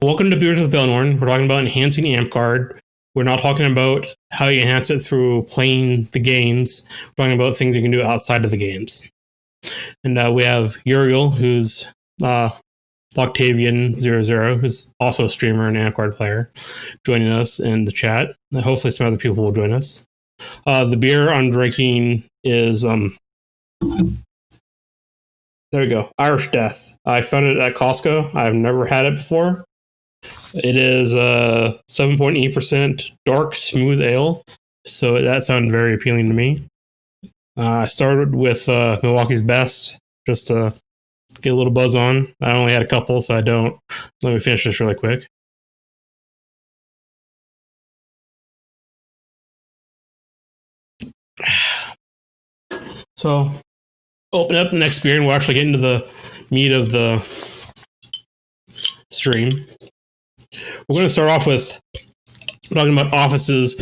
Welcome to Beers with Baelnorn. We're talking about enhancing Amtgard. We're not talking about how you enhance it through playing the games. We're talking about things you can do outside of the games. And we have Uriel, who's Octavian00, who's also a streamer and Amtgard player, joining us in the chat. And hopefully some other people will join us. The beer I'm drinking is, there we go, Irish Death. I found it at Costco. I've never had it before. It is a 7.8% dark, smooth ale. So that sounded very appealing to me. I started with Milwaukee's Best just to get a little buzz on. I only had a couple, so I don't. Let me finish this really quick. So, open up the next beer and we'll actually get into the meat of the stream. We're going to start off with talking about offices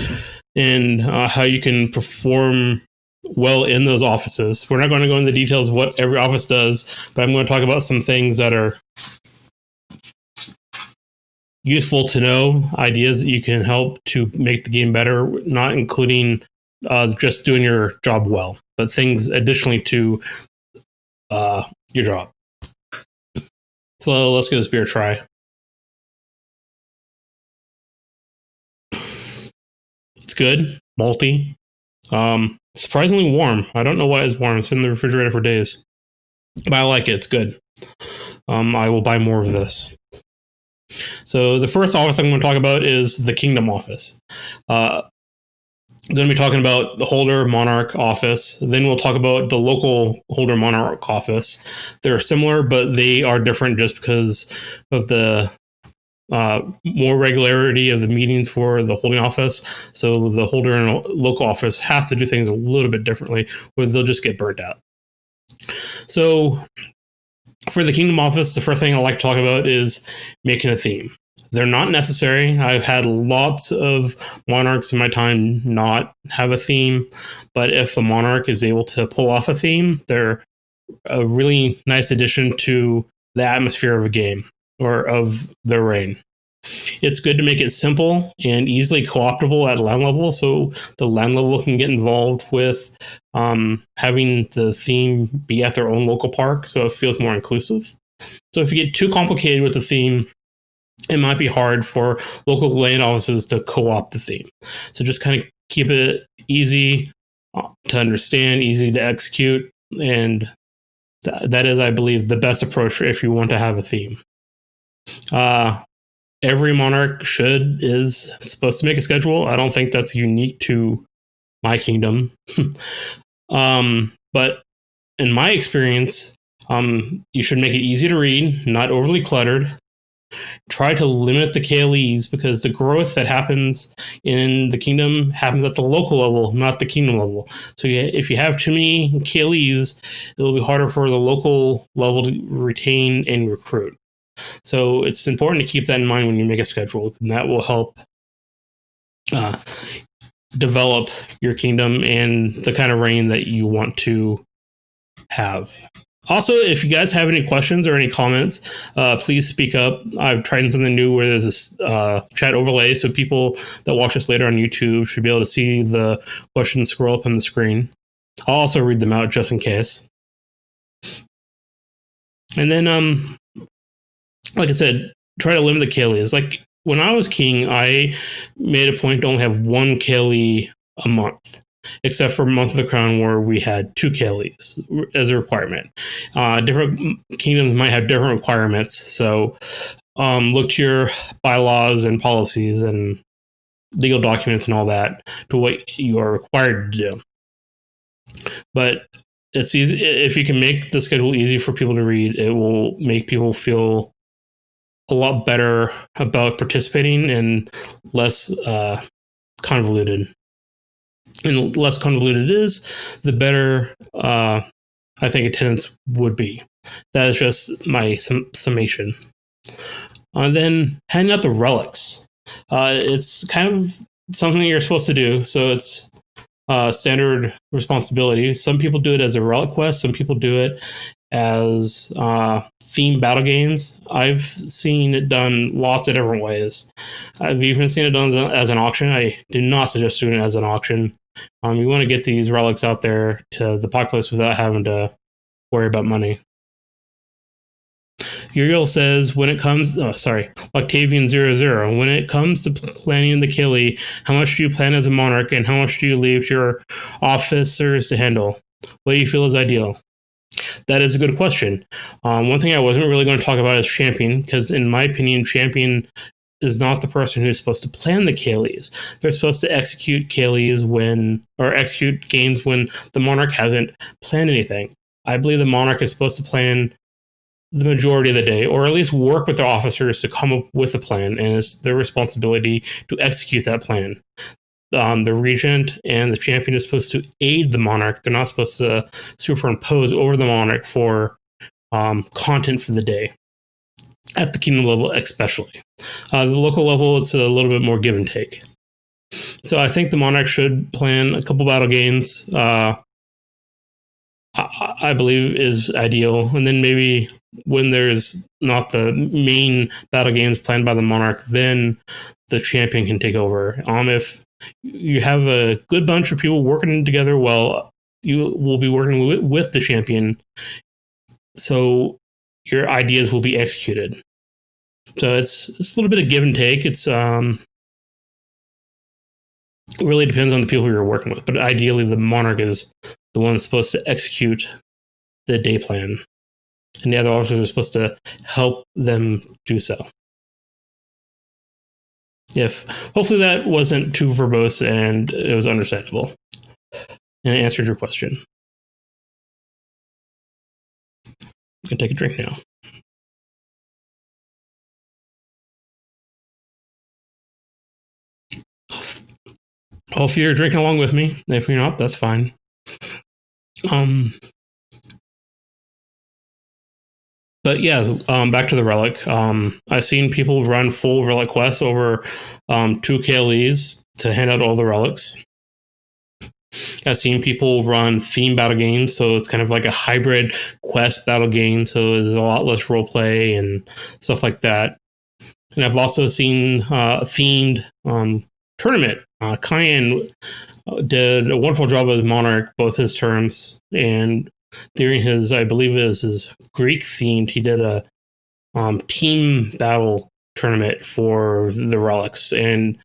and how you can perform well in those offices. We're not going to go into the details of what every office does, but I'm going to talk about some things that are useful to know, ideas that you can help to make the game better, not including just doing your job well, but things additionally to your job. So let's give this beer a try. It's good, malty, surprisingly warm. I don't know why it's warm. It's been in the refrigerator for days, but I like it. It's good. I will buy more of this. So the first office I'm going to talk about is the Kingdom office. I'm going to be talking about the Holder Monarch office. Then we'll talk about the local Holder Monarch office. They're similar, but they are different just because of the more regularity of the meetings for the holding office. So the holder and local office has to do things a little bit differently, or they'll just get burnt out. So for the Kingdom office, the first thing I like to talk about is making a theme. They're not necessary. I've had lots of monarchs in my time not have a theme, but if a monarch is able to pull off a theme, they're a really nice addition to the atmosphere of a game or of their reign. It's good to make it simple and easily co-optable at land level, so the land level can get involved with having the theme be at their own local park, so it feels more inclusive. So if you get too complicated with the theme, it might be hard for local land offices to co-opt the theme. So just kind of keep it easy to understand, easy to execute, and that is, I believe, the best approach if you want to have a theme. Every monarch is supposed to make a schedule. I don't think that's unique to my kingdom. But in my experience, you should make it easy to read, not overly cluttered. Try to limit the KLEs because the growth that happens in the kingdom happens at the local level, not the kingdom level. So if you have too many KLEs, it will be harder for the local level to retain and recruit. So it's important to keep that in mind when you make a schedule, and that will help develop your kingdom and the kind of reign that you want to have. Also, if you guys have any questions or any comments, please speak up. I've tried something new where there's this chat overlay, so people that watch us later on YouTube should be able to see the questions scroll up on the screen. I'll also read them out just in case. And then, like I said, try to limit the KLEs. Like when I was king, I made a point to only have one KLE a month, except for Month of the Crown where we had 2 KLEs as a requirement. Different kingdoms might have different requirements, so look to your bylaws and policies and legal documents and all that to what you are required to do. But it's easy if you can make the schedule easy for people to read. It will make people feel a lot better about participating and less convoluted. And the less convoluted it is, the better I think attendance would be. That is just my summation. And then handing out the relics. It's kind of something that you're supposed to do, so it's standard responsibility. Some people do it as a relic quest. Some people do it as themed battle games. I've seen it done lots of different ways. I've even seen it done as an auction. I do not suggest doing it as an auction. You want to get these relics out there to the populace without having to worry about money. Uriel says, when it comes, Octavian00, when it comes to planning the Killy, how much do you plan as a monarch and how much do you leave to your officers to handle? What do you feel is ideal? That is a good question. One thing I wasn't really going to talk about is champion, because in my opinion, champion is not the person who's supposed to plan the Kayleys. They're supposed to execute Kayleys execute games when the monarch hasn't planned anything. I believe the monarch is supposed to plan the majority of the day, or at least work with their officers to come up with a plan, and it's their responsibility to execute that plan. The regent and the champion is supposed to aid the monarch. They're not supposed to superimpose over the monarch for content for the day. At the kingdom level, especially. The local level, it's a little bit more give and take. So I think the monarch should plan a couple battle games. I believe is ideal, and then maybe when there's not the main battle games planned by the monarch, then the champion can take over. If you have a good bunch of people working together well, you will be working with the champion, so your ideas will be executed. So it's a little bit of give and take. It really depends on the people you're working with, but ideally the monarch is the one supposed to execute the day plan, and the other officers are supposed to help them do so. Hopefully that wasn't too verbose and it was understandable, and it answered your question. I'm gonna take a drink now. Hopefully you're drinking along with me. If you're not, that's fine. But yeah, back to the relic. I've seen people run full relic quests over 2 KLEs to hand out all the relics. I've seen people run theme battle games, so it's kind of like a hybrid quest battle game, so there's a lot less roleplay and stuff like that. And I've also seen a themed tournament. Kyan did a wonderful job with Monarch, both his terms, and during his, I believe it was his Greek themed, he did a team battle tournament for the relics, and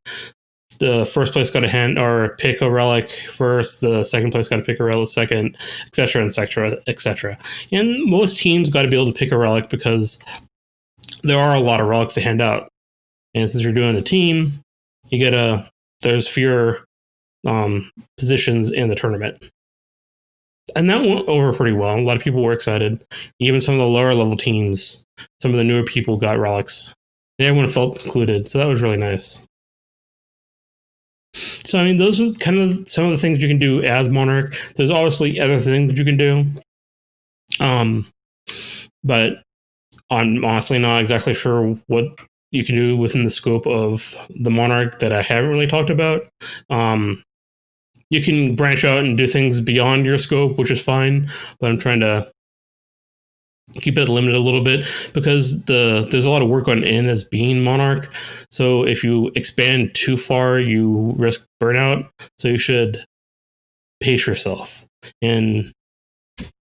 the first place got to pick a relic first, the second place got to pick a relic second, etc., etc., etc. And most teams got to be able to pick a relic because there are a lot of relics to hand out. And since you're doing a team, there's fewer positions in the tournament. And that went over pretty well. A lot of people were excited. Even some of the lower level teams, some of the newer people got relics. And everyone felt included. So that was really nice. So, I mean, those are kind of some of the things you can do as Monarch. There's obviously other things that you can do. But I'm honestly not exactly sure what you can do within the scope of the Monarch that I haven't really talked about. You can branch out and do things beyond your scope, which is fine, but I'm trying to keep it limited a little bit because there's a lot of work going in as being Monarch. So if you expand too far, you risk burnout. So you should pace yourself and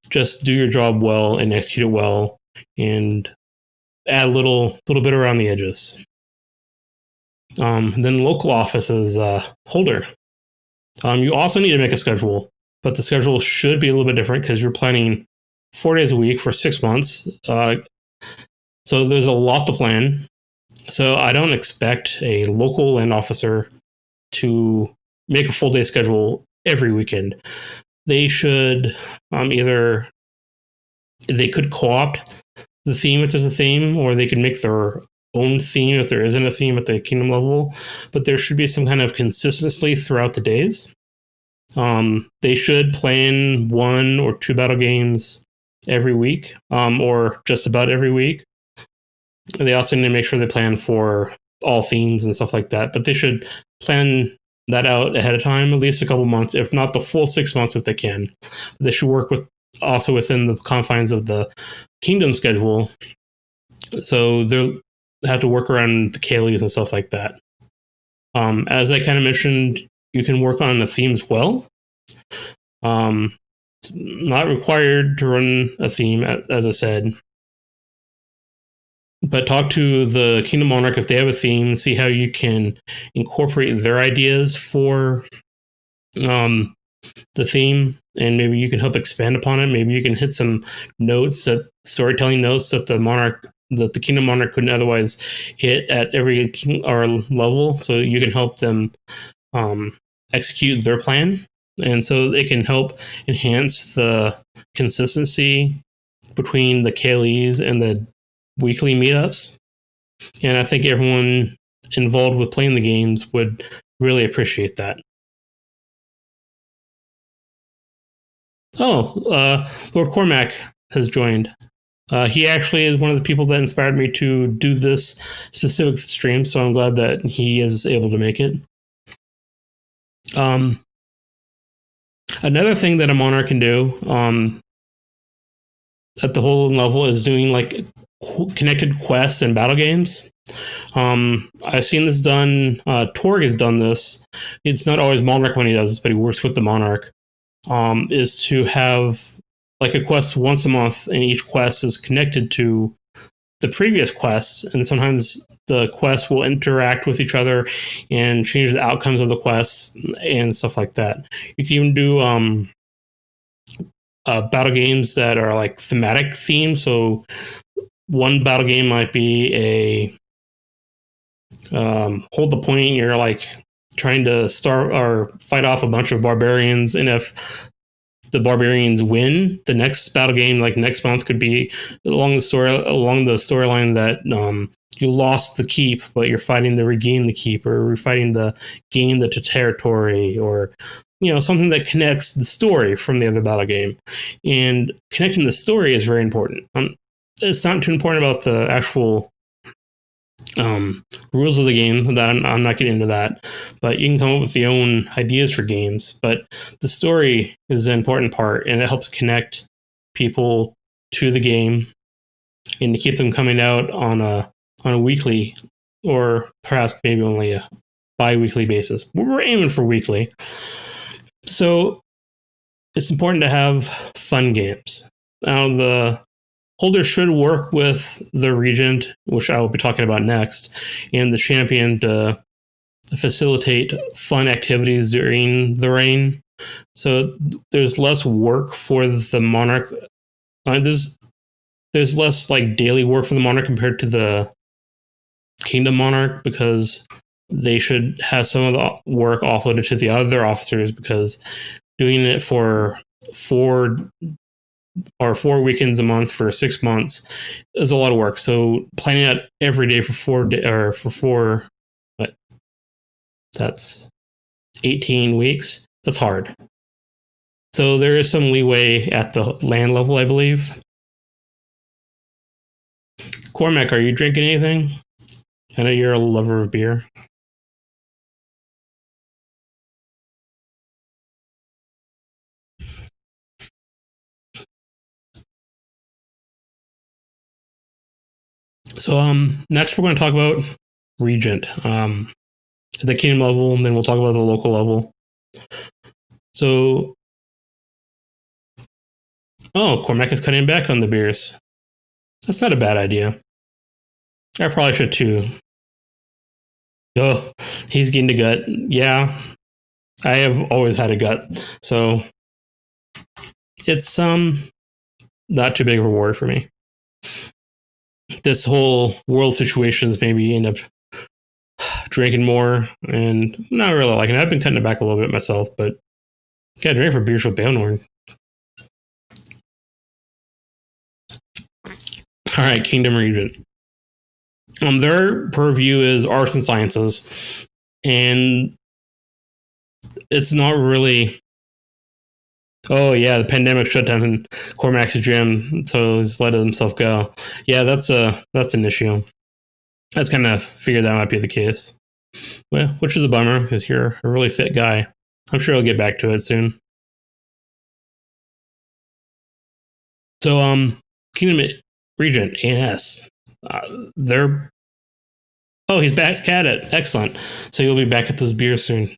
just do your job well and execute it well and add a little bit around the edges. Then local office is Holder. You also need to make a schedule, but the schedule should be a little bit different because you're planning 4 days a week for 6 months. So there's a lot to plan. So I don't expect a local land officer to make a full day schedule every weekend. They should either they could co-opt the theme if there's a theme, or they can make their own theme if there isn't a theme at the kingdom level, but there should be some kind of consistency throughout the days. They should plan 1 or 2 battle games every week, or just about every week. They also need to make sure they plan for all themes and stuff like that, but they should plan that out ahead of time, at least a couple months, if not the full 6 months if they can. They should work with also within the confines of the kingdom schedule. So they have to work around the Kayleys and stuff like that. As I kind of mentioned, you can work on a theme as well. Not required to run a theme, as I said. But talk to the Kingdom Monarch if they have a theme, see how you can incorporate their ideas for the theme, and maybe you can help expand upon it. Maybe you can hit some notes, storytelling notes that the Kingdom Monarch couldn't otherwise hit at every level, so you can help them execute their plan, and so it can help enhance the consistency between the Kayleys and the weekly meetups. And I think everyone involved with playing the games would really appreciate that. Lord Cormac has joined. He actually is one of the people that inspired me to do this specific stream, so I'm glad that he is able to make it. Another thing that a monarch can do at the whole level is doing like connected quests and battle games. I've seen this done. Torg has done this. It's not always Monarch when he does this, but he works with the Monarch. Is to have like a quest once a month, and each quest is connected to the previous quest, and sometimes the quests will interact with each other and change the outcomes of the quests and stuff like that. You can even do battle games that are like thematic themed. So one battle game might be a hold the point. You're like trying to start or fight off a bunch of barbarians, and if the barbarians win, the next battle game, like next month, could be along the storyline that you lost the keep, but you're fighting to regain the keep, or you're fighting to gain the territory, or something that connects the story from the other battle game. And connecting the story is very important. It's not too important about the actual rules of the game. That I'm not getting into that, but you can come up with your own ideas for games. But the story is an important part, and it helps connect people to the game and to keep them coming out on a weekly, or perhaps maybe only a bi-weekly basis. We're aiming for weekly. So it's important to have fun games. Now, the holder should work with the regent, which I will be talking about next, and the champion to facilitate fun activities during the reign. So there's less work for the monarch. There's less like daily work for the monarch compared to the kingdom monarch, because they should have some of the work offloaded to the other officers, because doing it for 4 weekends a month for 6 months is a lot of work. So planning out every day for 4 days, or for 4, what? That's 18 weeks. That's hard. So there is some leeway at the land level, I believe. Cormac, are you drinking anything? I know you're a lover of beer. So next we're going to talk about Regent. At the kingdom level, and then we'll talk about the local level. So, Cormac is cutting back on the beers. That's not a bad idea. I probably should too. Oh, he's gained a gut. Yeah, I have always had a gut, so it's not too big of a worry for me. This whole world situation has made me end up drinking more, and I'm not really liking it. I've been cutting it back a little bit myself, but gotta drink for beers with Baelnorn. All right, Kingdom Regent. Their purview is arts and sciences, and it's not really. Oh yeah, the pandemic shut down Cormac's gym, so he's let himself go. Yeah, that's an issue. I just kind of figured that might be the case. Well, which is a bummer, because you're a really fit guy. I'm sure he'll get back to it soon. So, Kingdom Regent, ANS, they're... Oh, he's back at it. Excellent. So you'll be back at those beers soon.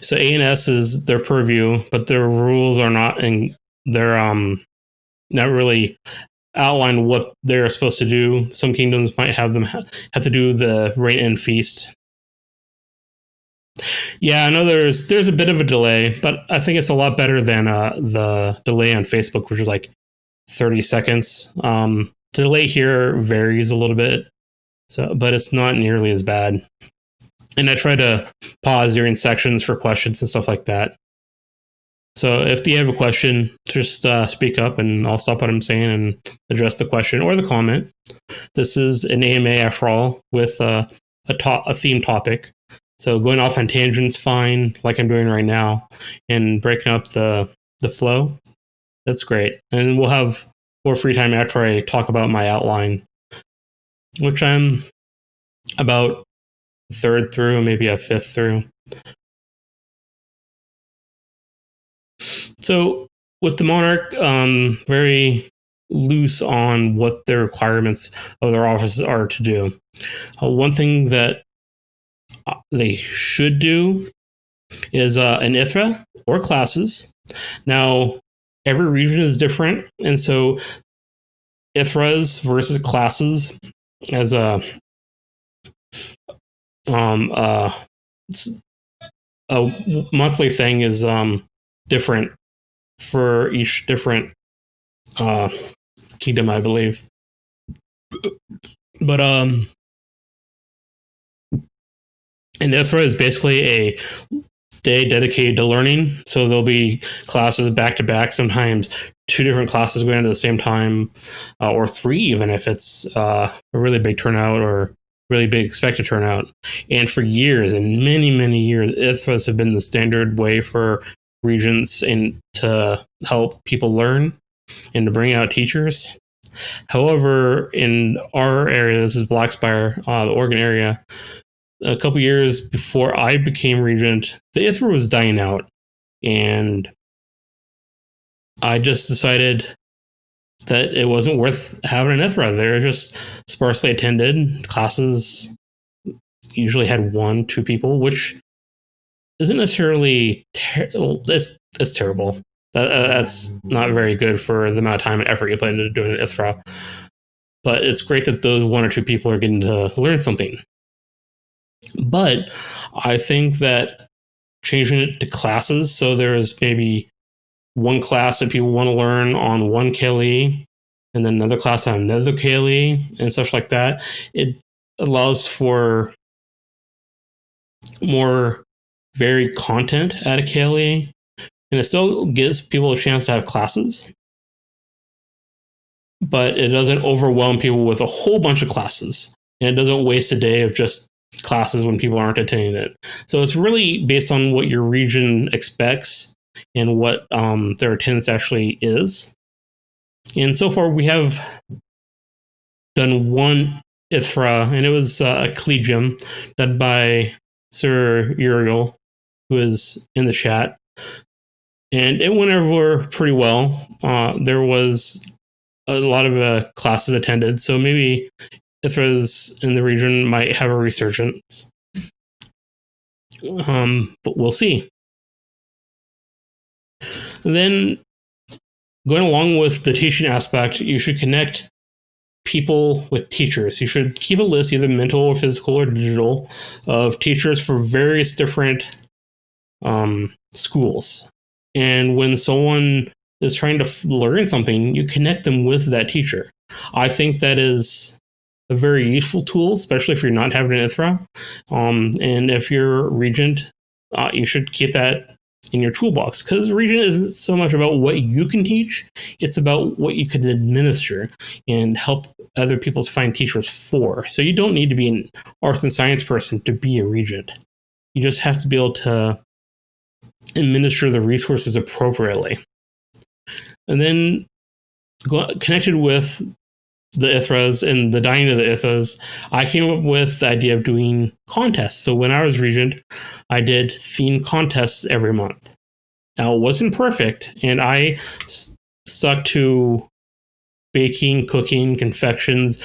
So ANS is their purview, but their rules are not, and they're not really outline what they're supposed to do. Some kingdoms might have them have to do the reign and feast. Yeah, I know there's a bit of a delay, but I think it's a lot better than the delay on Facebook, which is like 30 seconds. The delay here varies a little bit, so but it's not nearly as bad. And I try to pause during sections for questions and stuff like that. So if you have a question, just speak up and I'll stop what I'm saying and address the question or the comment. This is an AMA after all with a theme topic. So going off on tangents, fine, like I'm doing right now, and breaking up the flow, that's great. And we'll have more free time after I talk about my outline, which I'm about a third through, maybe a fifth through. So with the Monarch, very loose on what their requirements of their office are to do. One thing that they should do is an ITHRA or classes. Now, every region is different, and so ITHRAs versus classes as a monthly thing is different for each different kingdom, I believe. But an ITHRA is basically a day dedicated to learning. So there'll be classes back to back, sometimes 2 different classes going on at the same time, or 3 even if it's a really big turnout or really big expected turnout. And for years, and many, many years, ITHRAs have been the standard way for regents and to help people learn and to bring out teachers. However, in our area, this is Blackspire, the Oregon area, a couple years before I became regent, the ITHRA was dying out. And I just decided that it wasn't worth having an ITHRA. They're just sparsely attended. Classes usually had 1-2 people, which isn't necessarily that's terrible. That's not very good for the amount of time and effort you put into doing an ITHRA. But it's great that those 1 or 2 people are getting to learn something. But I think that changing it to classes, so there's maybe 1 class that people want to learn on 1 KLE, and then another class on another KLE, and such like that, it allows for more varied content at a KLE, and it still gives people a chance to have classes, but it doesn't overwhelm people with a whole bunch of classes, and it doesn't waste a day of just classes when people aren't attending it. So it's really based on what your region expects and what their attendance actually is. And so far, we have done 1 ITHRA, and it was a collegium done by Sir Uriel, who is in the chat. And it went over pretty well. There was a lot of classes attended, so maybe ITHRAs in the region might have a resurgence. But we'll see. And then, going along with the teaching aspect, you should connect people with teachers. You should keep a list, either mental or physical or digital, of teachers for various different schools. And when someone is trying to learn something, you connect them with that teacher. I think that is a very useful tool, especially if you're not having an ITHRA. And if you're regent, you should keep that in your toolbox, because regent isn't so much about what you can teach, it's about what you can administer and help other people find teachers for. So you don't need to be an arts and science person to be a regent. You just have to be able to administer the resources appropriately. And then connected with the ITHRAs and the dying of the ITHRAs, I came up with the idea of doing contests. So when I was regent, I did theme contests every month. Now, it wasn't perfect, and I stuck to baking, cooking, confections,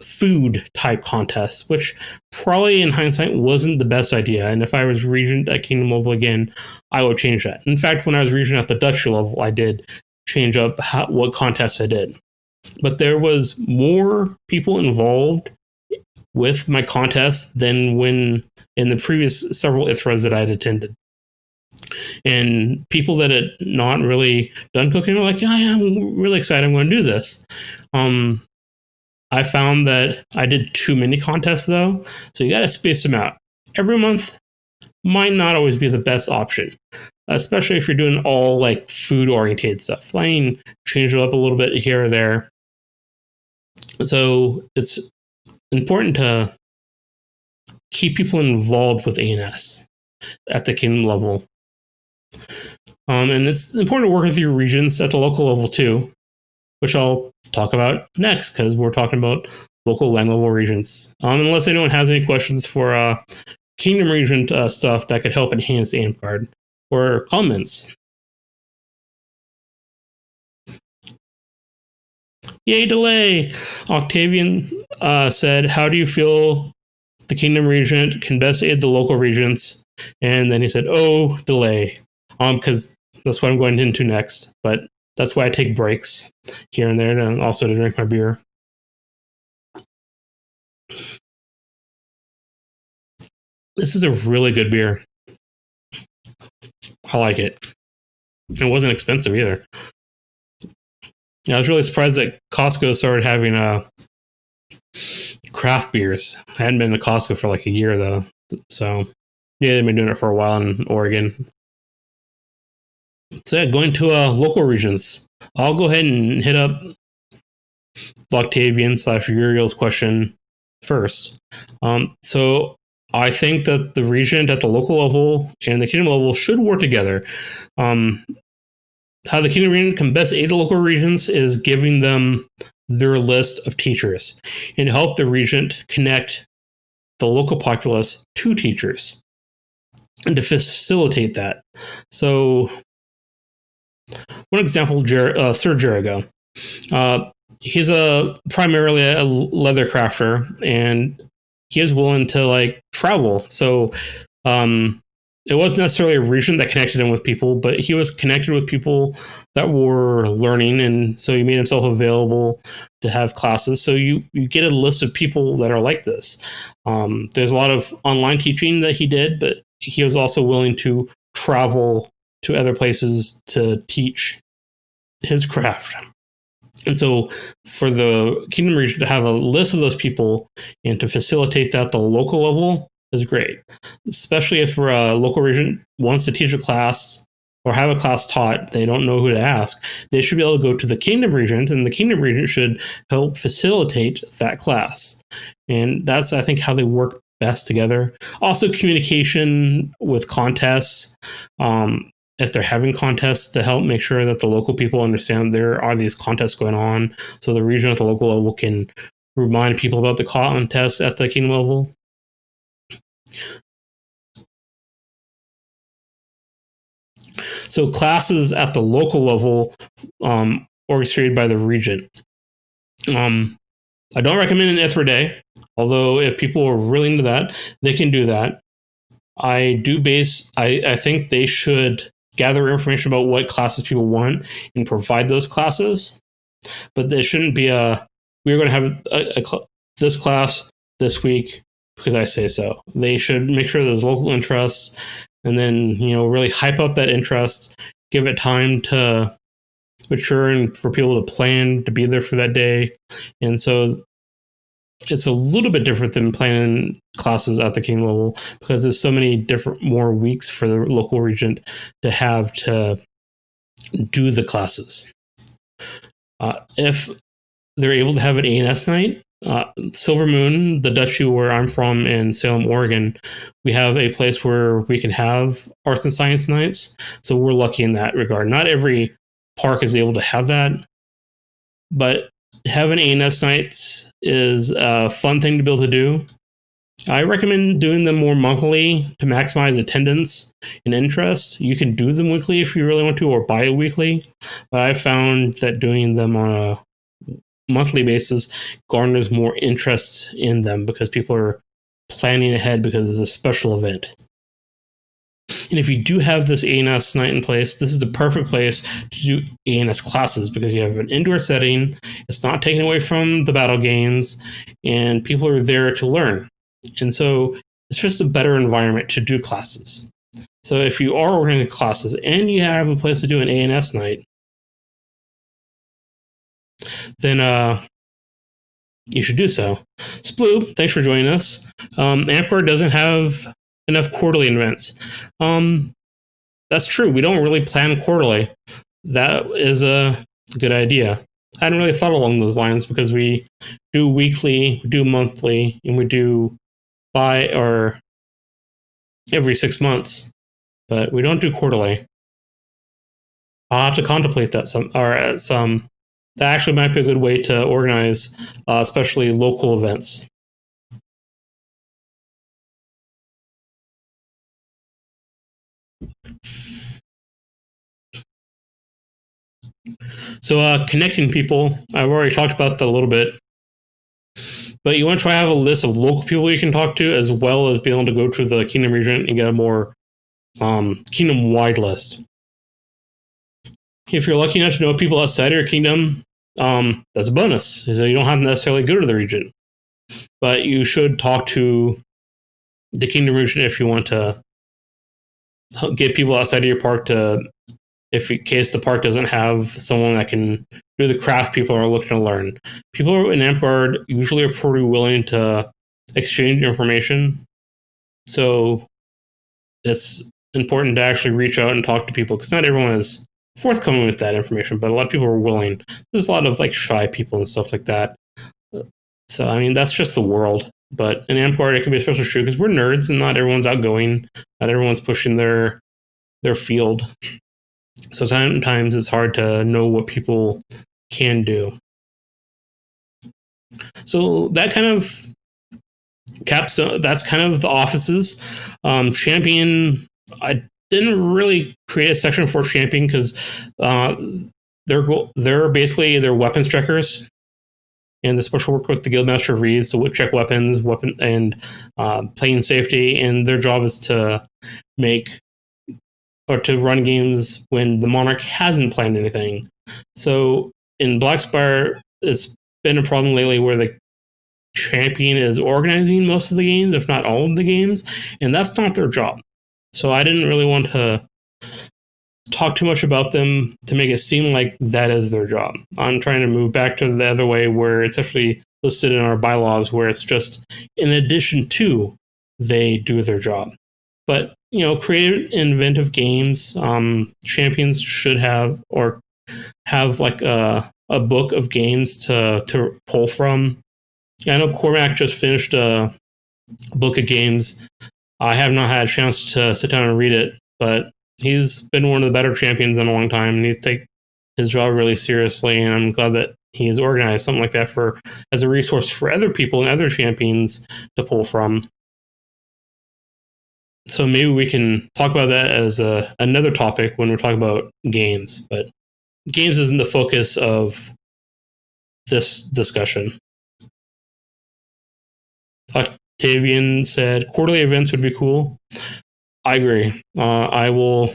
food type contests, which probably in hindsight wasn't the best idea. And if I was regent at Kingdom level again, I would change that. In fact, when I was regent at the Duchy level, I did change up what contests I did. But there was more people involved with my contest than when in the previous several ITHRAs that I had attended. And people that had not really done cooking were like, yeah, I'm really excited. I'm going to do this. I found that I did too many contests though. So you got to space them out. Every month might not always be the best option, especially if you're doing all like food oriented stuff. I mean, change it up a little bit here or there. So it's important to keep people involved with ANS at the kingdom level. And it's important to work with your regents at the local level too, which I'll talk about next because we're talking about local land level regents. Unless anyone has any questions for kingdom regent stuff that could help enhance Amtgard or comments. Yay, delay! Octavian said, how do you feel the kingdom regent can best aid the local regents? And then he said, oh, delay. Because that's what I'm going into next. But that's why I take breaks here and there, and also to drink my beer. This is a really good beer. I like it. It wasn't expensive either. I was really surprised that Costco started having craft beers. I hadn't been to Costco for like a year though. So yeah, they've been doing it for a while in Oregon. So yeah, going to local regions. I'll go ahead and hit up Octavian / Uriel's question first. So I think that the regent at the local level and the kingdom level should work together. How the kingdom regent can best aid the local regions is giving them their list of teachers and help the regent connect the local populace to teachers and to facilitate that. So one example, Sir Jerigo. He's primarily a leather crafter, and he is willing to like travel. So it wasn't necessarily a regent that connected him with people, but he was connected with people that were learning, and so he made himself available to have classes. So you get a list of people that are like this. There's a lot of online teaching that he did, but he was also willing to travel to other places to teach his craft. And so for the kingdom regent to have a list of those people and to facilitate that at the local level is great, especially if a local regent wants to teach a class or have a class taught, they don't know who to ask. They should be able to go to the kingdom regent, and the kingdom regent should help facilitate that class. And that's, I think, how they work best together. Also, communication with contests. If they're having contests, to help make sure that the local people understand there are these contests going on, so the region at the local level can remind people about the contests at the kingdom level. So classes at the local level orchestrated by the regent. I don't recommend an ITHRA day, although if people are really into that, they can do that. I think they should gather information about what classes people want and provide those classes. But there shouldn't be we're going to have this class this week because I say so. They should make sure there's local interest and then, really hype up that interest, give it time to mature and for people to plan to be there for that day. And so it's a little bit different than planning classes at the king level because there's so many different more weeks for the local regent to have to do the classes. If they're able to have an ANS night, Silver Moon, the duchy where I'm from in Salem, Oregon, we have a place where we can have arts and science nights. So we're lucky in that regard. Not every park is able to have that, but having ANS nights is a fun thing to be able to do. I recommend doing them more monthly to maximize attendance and interest. You can do them weekly if you really want to, or bi-weekly. But I found that doing them on a monthly basis garners more interest in them because people are planning ahead because it's a special event. And if you do have this ANS night in place, this is the perfect place to do ANS classes because you have an indoor setting. It's not taken away from the battle games, and people are there to learn. And so it's just a better environment to do classes. So if you are organizing classes and you have a place to do an ANS night, then you should do so. Sploo, thanks for joining us. Amtgard doesn't have enough quarterly events. That's true. We don't really plan quarterly. That is a good idea. I hadn't really thought along those lines because we do weekly, we do monthly, and we do or every 6 months, but we don't do quarterly. I'll have to contemplate that some. That actually might be a good way to organize, especially local events. So connecting people, I've already talked about that a little bit. But you want to try to have a list of local people you can talk to, as well as being able to go to the Kingdom region and get a more kingdom-wide list. If you're lucky enough to know people outside of your kingdom, that's a bonus. So you don't have to necessarily go to the region. But you should talk to the Kingdom region if you want to get people outside of your park to, if in case the park doesn't have someone that can do the craft people are looking to learn. People in Amtgard usually are pretty willing to exchange information. So it's important to actually reach out and talk to people because not everyone is forthcoming with that information, but a lot of people are willing. There's a lot of like shy people and stuff like that. So, I mean, that's just the world. But in Amtgard, it can be especially true because we're nerds and not everyone's outgoing. Not everyone's pushing their field. So sometimes it's hard to know what people can do. So that kind of caps. That's kind of the offices. Champion. I didn't really create a section for champion because they're basically their weapons checkers, and the special work with the Guildmaster of Reeds to check weapons, and plane safety. And their job is to make or to run games when the Monarch hasn't planned anything. So in Blackspire, it's been a problem lately where the champion is organizing most of the games, if not all of the games, and that's not their job. So I didn't really want to talk too much about them to make it seem like that is their job. I'm trying to move back to the other way where it's actually listed in our bylaws where it's just in addition to they do their job. But, creative and inventive games, champions should have like a book of games to pull from. I know Cormac just finished a book of games. I have not had a chance to sit down and read it, but he's been one of the better champions in a long time, and he's taken his job really seriously, and I'm glad that he's organized something like that as a resource for other people and other champions to pull from. So maybe we can talk about that as another topic when we're talking about games, but games isn't the focus of this discussion. Octavian said quarterly events would be cool. I agree. I will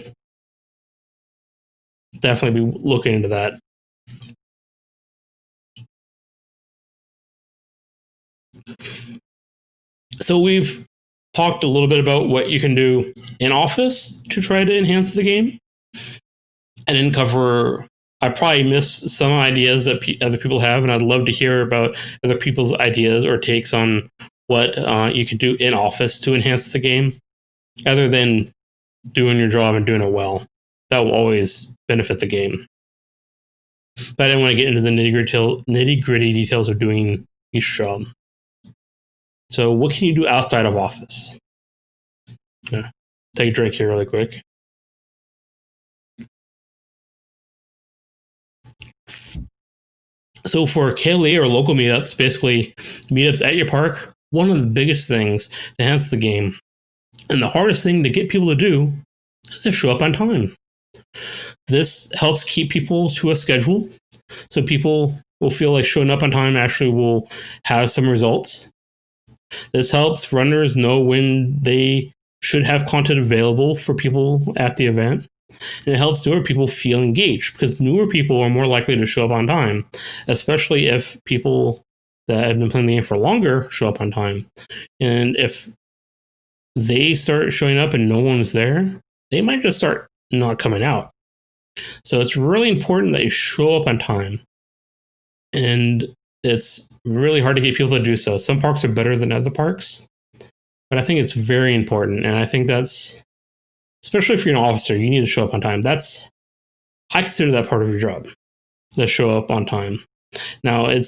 definitely be looking into that. So we've talked a little bit about what you can do in Office to try to enhance the game. I didn't cover. I probably missed some ideas that other people have, and I'd love to hear about other people's ideas or takes on what you can do in Office to enhance the game, other than doing your job and doing it well. That will always benefit the game. But I didn't want to get into the nitty gritty details of doing each job. So what can you do outside of Office? Yeah. Take a drink here really quick. So for KLA or local meetups, basically meetups at your park, one of the biggest things to enhance the game, and the hardest thing to get people to do, is to show up on time. This helps keep people to a schedule, so people will feel like showing up on time actually will have some results. This helps runners know when they should have content available for people at the event. And it helps newer people feel engaged, because newer people are more likely to show up on time, especially if people that have been playing the game for longer show up on time. And if they start showing up and no one's there, they might just start not coming out. So it's really important that you show up on time. And it's really hard to get people to do so. Some parks are better than other parks, but I think it's very important. And I think that's, especially if you're an officer, you need to show up on time. I consider that part of your job, to show up on time. Now, you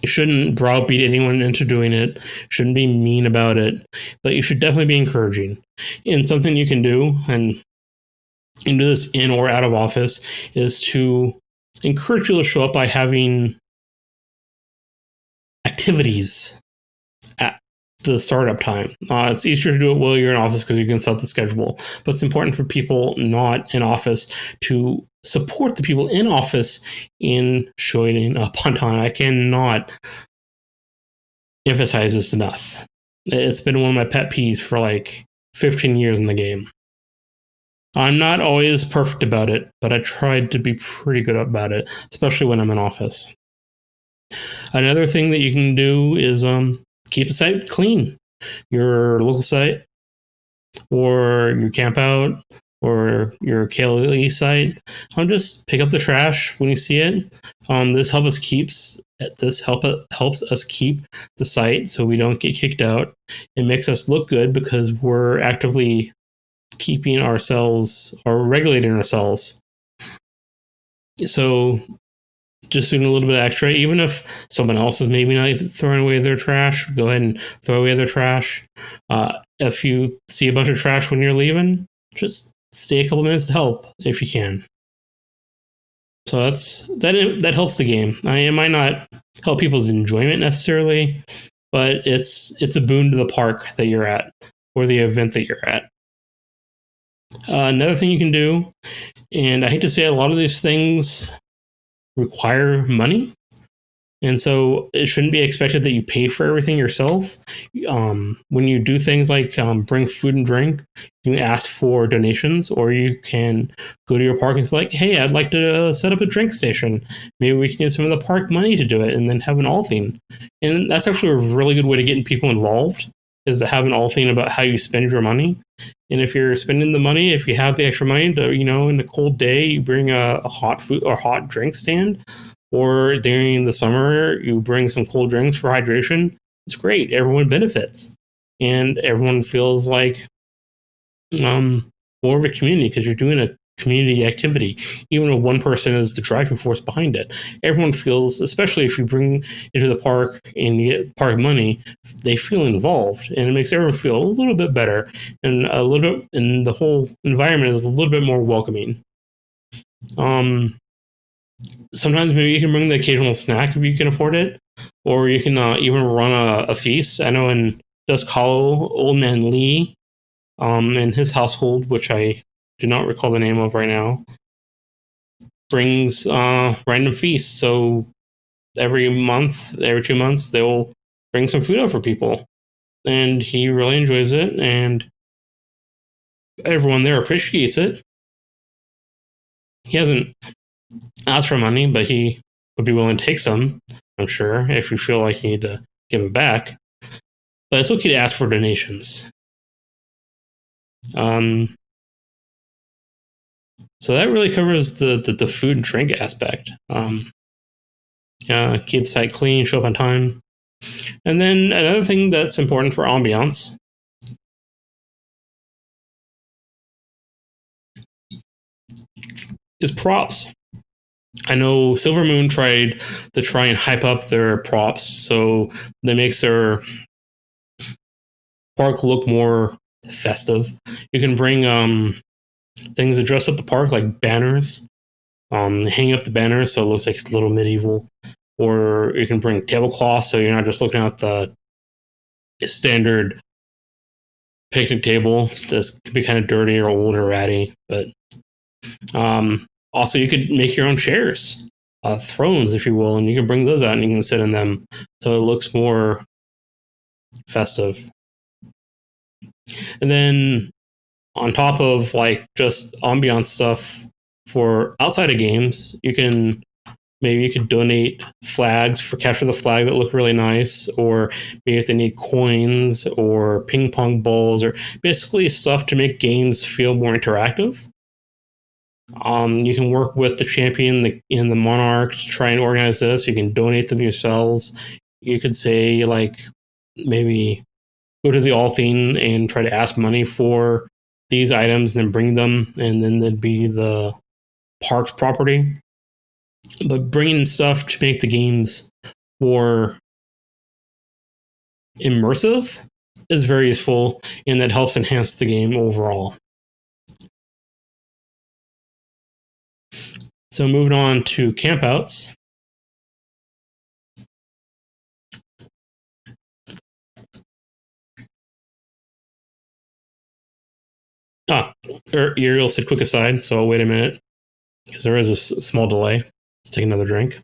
shouldn't browbeat anyone into doing it, shouldn't be mean about it, but you should definitely be encouraging. And something you can do, and you can do this in or out of office, is to encourage people to show up by having activities at the startup time. It's easier to do it while you're in office because you can set the schedule, but it's important for people not in office to support the people in office in showing up on time. I cannot emphasize this enough. It's been one of my pet peeves for like 15 years in the game. I'm not always perfect about it, but I tried to be pretty good about it, especially when I'm in office. Another thing that you can do is keep the site clean. Your local site, or your camp out, or your KLE site. Just pick up the trash when you see it. This helps us keep the site so we don't get kicked out. It makes us look good because we're actively keeping ourselves or regulating ourselves. So just doing a little bit extra, even if someone else is maybe not throwing away their trash, go ahead and throw away their trash. If you see a bunch of trash when you're leaving, just stay a couple minutes to help if you can. So that helps the game. It might not help people's enjoyment necessarily, but it's a boon to the park that you're at or the event that you're at. Another thing you can do, and I hate to say a lot of these things require money, and so it shouldn't be expected that you pay for everything yourself. When you do things like bring food and drink, you can ask for donations, or you can go to your park and say, like, hey, I'd like to set up a drink station. Maybe we can get some of the park money to do it, and then have an all theme. And that's actually a really good way to get people involved, is to have an all theme about how you spend your money. And if you're spending the money, if you have the extra money to, in a cold day, you bring a hot food or hot drink stand, or during the summer, you bring some cold drinks for hydration. It's great. Everyone benefits, and everyone feels like more of a community because you're doing a community activity. Even if one person is the driving force behind it, everyone feels, especially if you bring into the park and you get park money, they feel involved, and it makes everyone feel a little bit better, and the whole environment is a little bit more welcoming. Sometimes maybe you can bring the occasional snack if you can afford it, or you can even run a feast. I know in Dusk Hollow, Old Man Lee, and his household, which I do not recall the name of right now, brings random feasts. So every 2 months, they'll bring some food out for people, and he really enjoys it, and everyone there appreciates it. He hasn't asked for money, but he would be willing to take some, I'm sure, if you feel like you need to give it back. But it's okay to ask for donations. So that really covers the food and drink aspect. Keep the site clean, show up on time. And then another thing that's important for ambiance is props. I know Silver Moon tried to try and hype up their props, so that makes their park look more festive. You can bring things that dress up the park, like banners. Hang up the banners so it looks like it's a little medieval. Or you can bring tablecloths so you're not just looking at the standard picnic table that's could be kind of dirty or old or ratty. But also, you could make your own chairs, thrones, if you will, and you can bring those out and you can sit in them, so it looks more festive. And then on top of like just ambiance stuff for outside of games, you could donate flags for capture the flag that look really nice, or maybe if they need coins or ping pong balls or basically stuff to make games feel more interactive. You can work with the champion and the monarch to try and organize this. You can donate them yourselves. You could say like maybe go to the all thing and try to ask money for these items and then bring them, and then there'd be the park's property. But bringing stuff to make the games more immersive is very useful, and that helps enhance the game overall. So moving on to campouts. Uriel said quick aside, so I'll wait a minute because there is a small delay. Let's take another drink.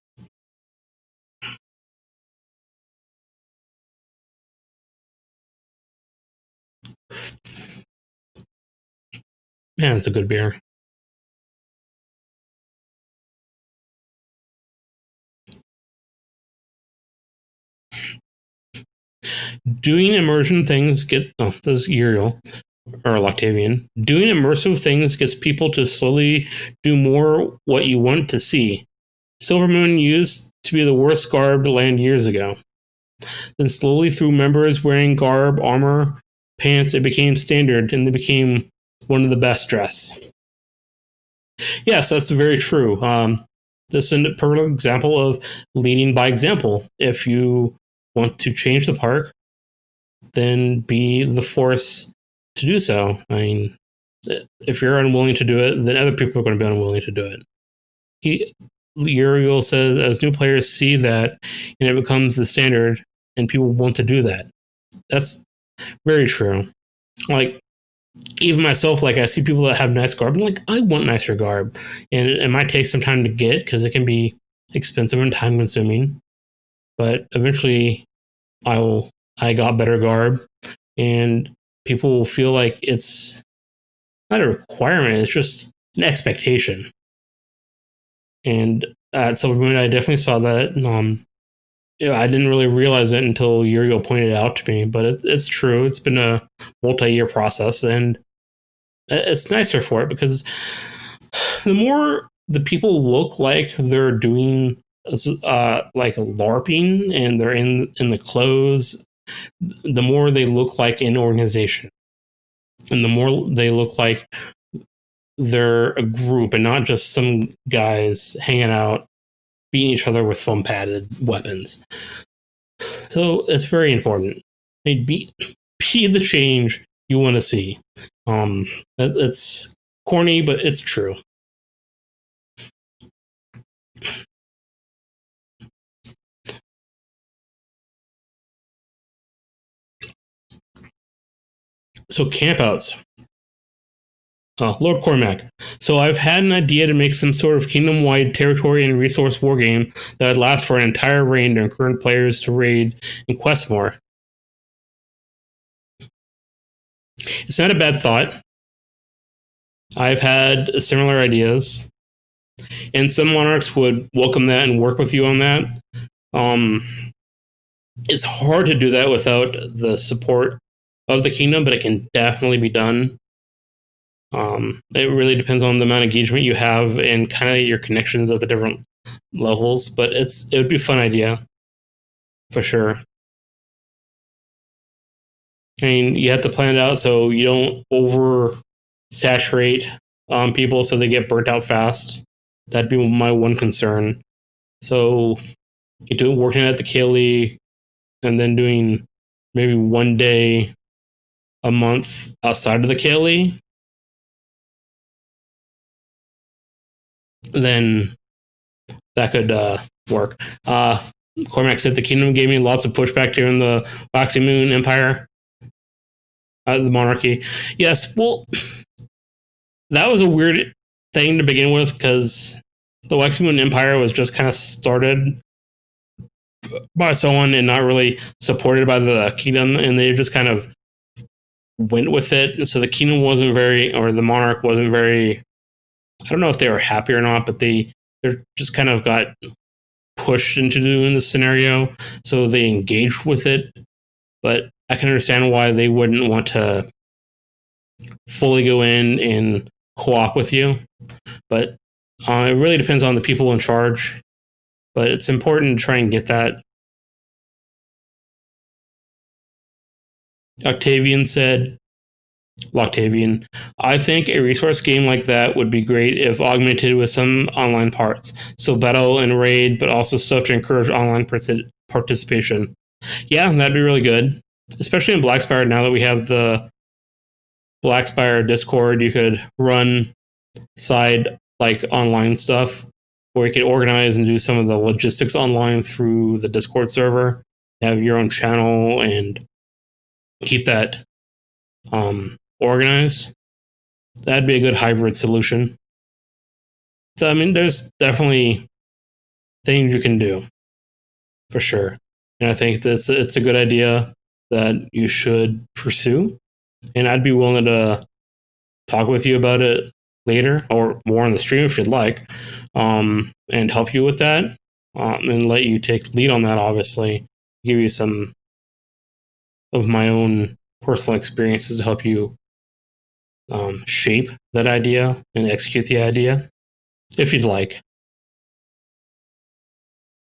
Man, it's a good beer. Doing immersion things this is Uriel or Loctavian. Doing immersive things gets people to slowly do more what you want to see. Silvermoon used to be the worst garbed land years ago. Then slowly through members wearing garb, armor, pants, it became standard and they became one of the best dressed. Yes, that's very true. This is a perfect example of leading by example. If you want to change the park, then be the force to do so. I mean, if you're unwilling to do it, then other people are going to be unwilling to do it. Uriel says, as new players see that, and it becomes the standard, and people want to do that. That's very true. Like, even myself, like I see people that have nice garb, I'm like, I want nicer garb, and it might take some time to get because it can be expensive and time consuming. But eventually, I got better garb, and people will feel like it's not a requirement; it's just an expectation. And at Silvermoon, I definitely saw that. I didn't really realize it until Uriel pointed it out to me, but it's true. It's been a multi-year process, and it's nicer for it because the more the people look like they're doing like LARPing and they're in the clothes, the more they look like an organization, and the more they look like they're a group and not just some guys hanging out beating each other with foam padded weapons. So it's very important. Be the change you want to see. It's corny, but it's true. So campouts. Lord Cormac. So I've had an idea to make some sort of kingdom-wide territory and resource wargame that would last for an entire reign to encourage players to raid and quest more. It's not a bad thought. I've had similar ideas, and some monarchs would welcome that and work with you on that. It's hard to do that without the support of the kingdom, but it can definitely be done. It really depends on the amount of engagement you have and kind of your connections at the different levels, but it would be a fun idea for sure. I mean, you have to plan it out so you don't oversaturate people so they get burnt out fast. That'd be my one concern. So you do working at the Kaylee and then doing maybe one day a month outside of the Kaylee, then that could work. Cormac said the kingdom gave me lots of pushback during the Waxing Moon Empire, the monarchy. Yes, well, that was a weird thing to begin with because the Waxing Moon Empire was just kind of started by someone and not really supported by the kingdom, and they just kind of went with it. And so the kingdom wasn't very, or the monarch wasn't very. I don't know if they were happy or not, but they just kind of got pushed into doing this scenario, so they engaged with it. But I can understand why they wouldn't want to fully go in and co-op with you. But it really depends on the people in charge. But it's important to try and get that. Octavian said, Loctavian, I think a resource game like that would be great if augmented with some online parts. So battle and raid, but also stuff to encourage online participation. Yeah, that'd be really good. Especially in Blackspire, now that we have the Blackspire Discord, you could run side like online stuff where you could organize and do some of the logistics online through the Discord server. Have your own channel and keep that organized. That'd be a good hybrid solution. So, I mean, there's definitely things you can do for sure. And I think it's a good idea that you should pursue. And I'd be willing to talk with you about it later or more on the stream if you'd like, and help you with that, and let you take lead on that, obviously. Give you some of my own personal experiences to help you shape that idea and execute the idea, if you'd like.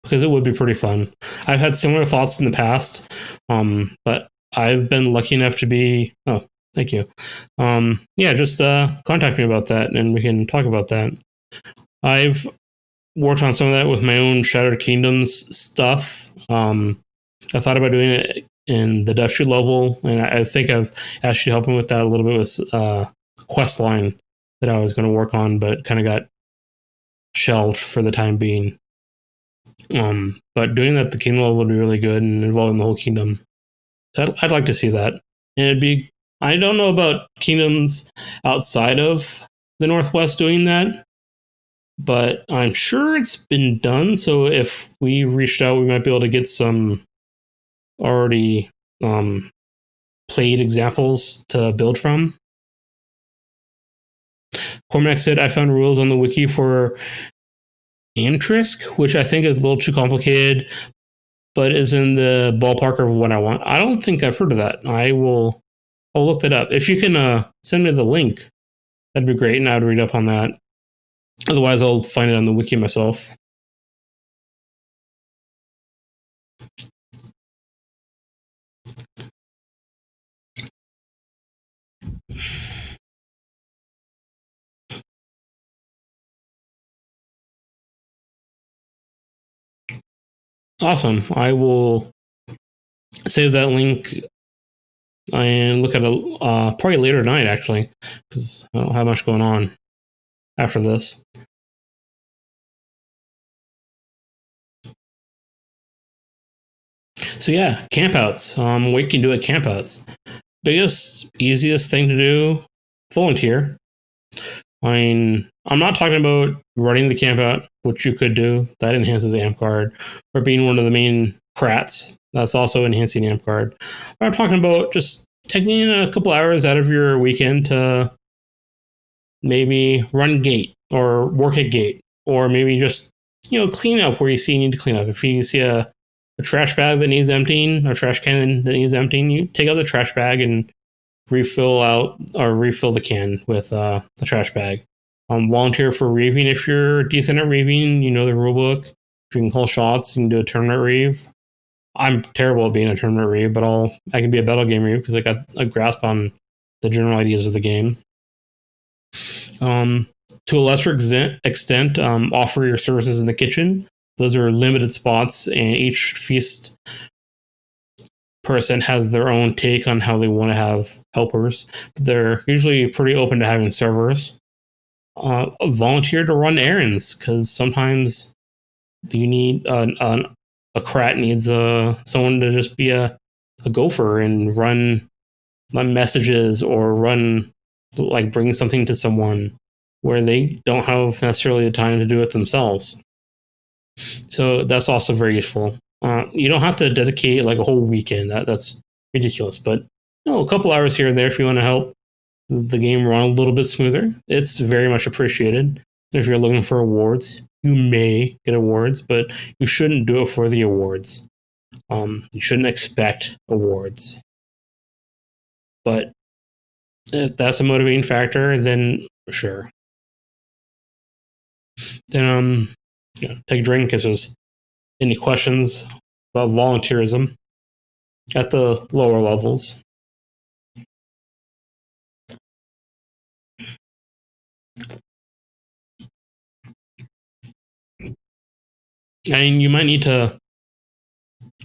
Because it would be pretty fun. I've had similar thoughts in the past, but I've been lucky enough to be... Oh, thank you. Yeah, just contact me about that and we can talk about that. I've worked on some of that with my own Shattered Kingdoms stuff. I thought about doing it in the Dusty level, and I think I've asked you to help me with that a little bit with quest line that I was going to work on, but kind of got shelved for the time being. But doing that at the kingdom level would be really good and involving the whole kingdom. So I'd like to see that. And it'd be, I don't know about kingdoms outside of the Northwest doing that, but I'm sure it's been done. So if we reached out, we might be able to get some already played examples to build from. Cormac said, I found rules on the wiki for Amtrisk, which I think is a little too complicated, but is in the ballpark of what I want. I don't think I've heard of that. I'll look that up. If you can send me the link, that'd be great, and I would read up on that. Otherwise, I'll find it on the wiki myself. Awesome. I will save that link and look at it probably later tonight, actually, because I don't have much going on after this. So yeah, campouts. What you can do at campouts. Biggest, easiest thing to do, volunteer. I mean, I'm not talking about running the campout, which you could do. That enhances Amtgard. Or being one of the main prats. That's also enhancing Amtgard. But I'm talking about just taking a couple hours out of your weekend to maybe run gate or work at gate. Or maybe just, clean up where you see you need to clean up. If you see a trash bag that needs emptying, or trash can that needs emptying, you take out the trash bag and refill the can with the trash bag. Volunteer for reaving if you're decent at reaving. You know the rulebook. If you can call shots, you can do a tournament reave. I'm terrible at being a tournament reave, but I can be a battle game reave because I got a grasp on the general ideas of the game. To a lesser extent, offer your services in the kitchen. Those are limited spots, and each feast person has their own take on how they want to have helpers. They're usually pretty open to having servers. Volunteer to run errands, because sometimes you need a a Krat needs someone to just be a gopher and run messages or run like bring something to someone where they don't have necessarily the time to do it themselves. So that's also very useful. You don't have to dedicate like a whole weekend. That's ridiculous. But a couple hours here and there if you want to help the game run a little bit smoother, it's very much appreciated. If you're looking for awards, you may get awards, but you shouldn't do it for the awards. You shouldn't expect awards. But if that's a motivating factor, then sure. Then take a drink if there's any questions about volunteerism at the lower levels. I mean, you might need to.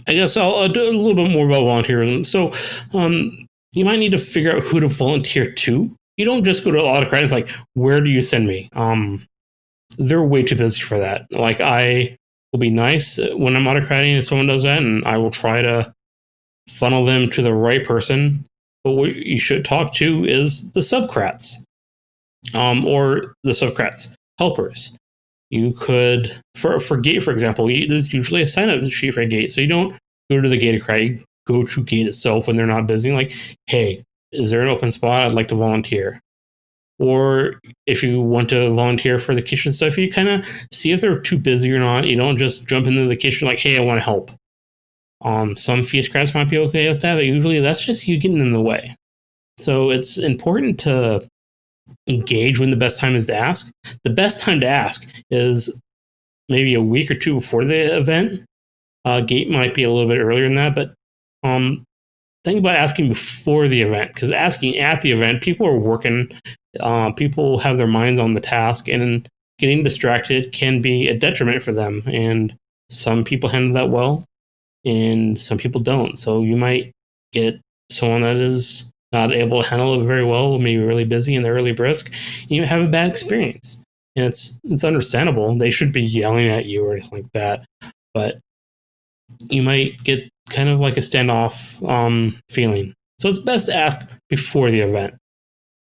I guess I'll do a little bit more about volunteerism. So, you might need to figure out who to volunteer to. You don't just go to Autocrat and it's like, where do you send me? They're way too busy for that. Like, I will be nice when I'm autocrating and someone does that, and I will try to funnel them to the right person. But what you should talk to is the subcrats, or the subcrats helpers. You could, for Gate, for example, there's usually a sign up sheet for Gate. So you don't go to the Gatecrat, you go to Gate itself when they're not busy. Like, hey, is there an open spot? I'd like to volunteer. Or if you want to volunteer for the kitchen stuff, you kind of see if they're too busy or not. You don't just jump into the kitchen like, hey, I want to help. Some feast crafts might be okay with that, but usually that's just you getting in the way. So it's important to engage when the best time is to ask. The best time to ask is maybe a week or two before the event. Gate might be a little bit earlier than that, but think about asking before the event, because asking at the event, people are working, people have their minds on the task, and getting distracted can be a detriment for them. And some people handle that well, and some people don't. So you might get someone that is not able to handle it very well, maybe really busy and they're really brisk, and you have a bad experience. And it's understandable. They shouldn't be yelling at you or anything like that, but you might get kind of like a standoff feeling. So it's best to ask before the event.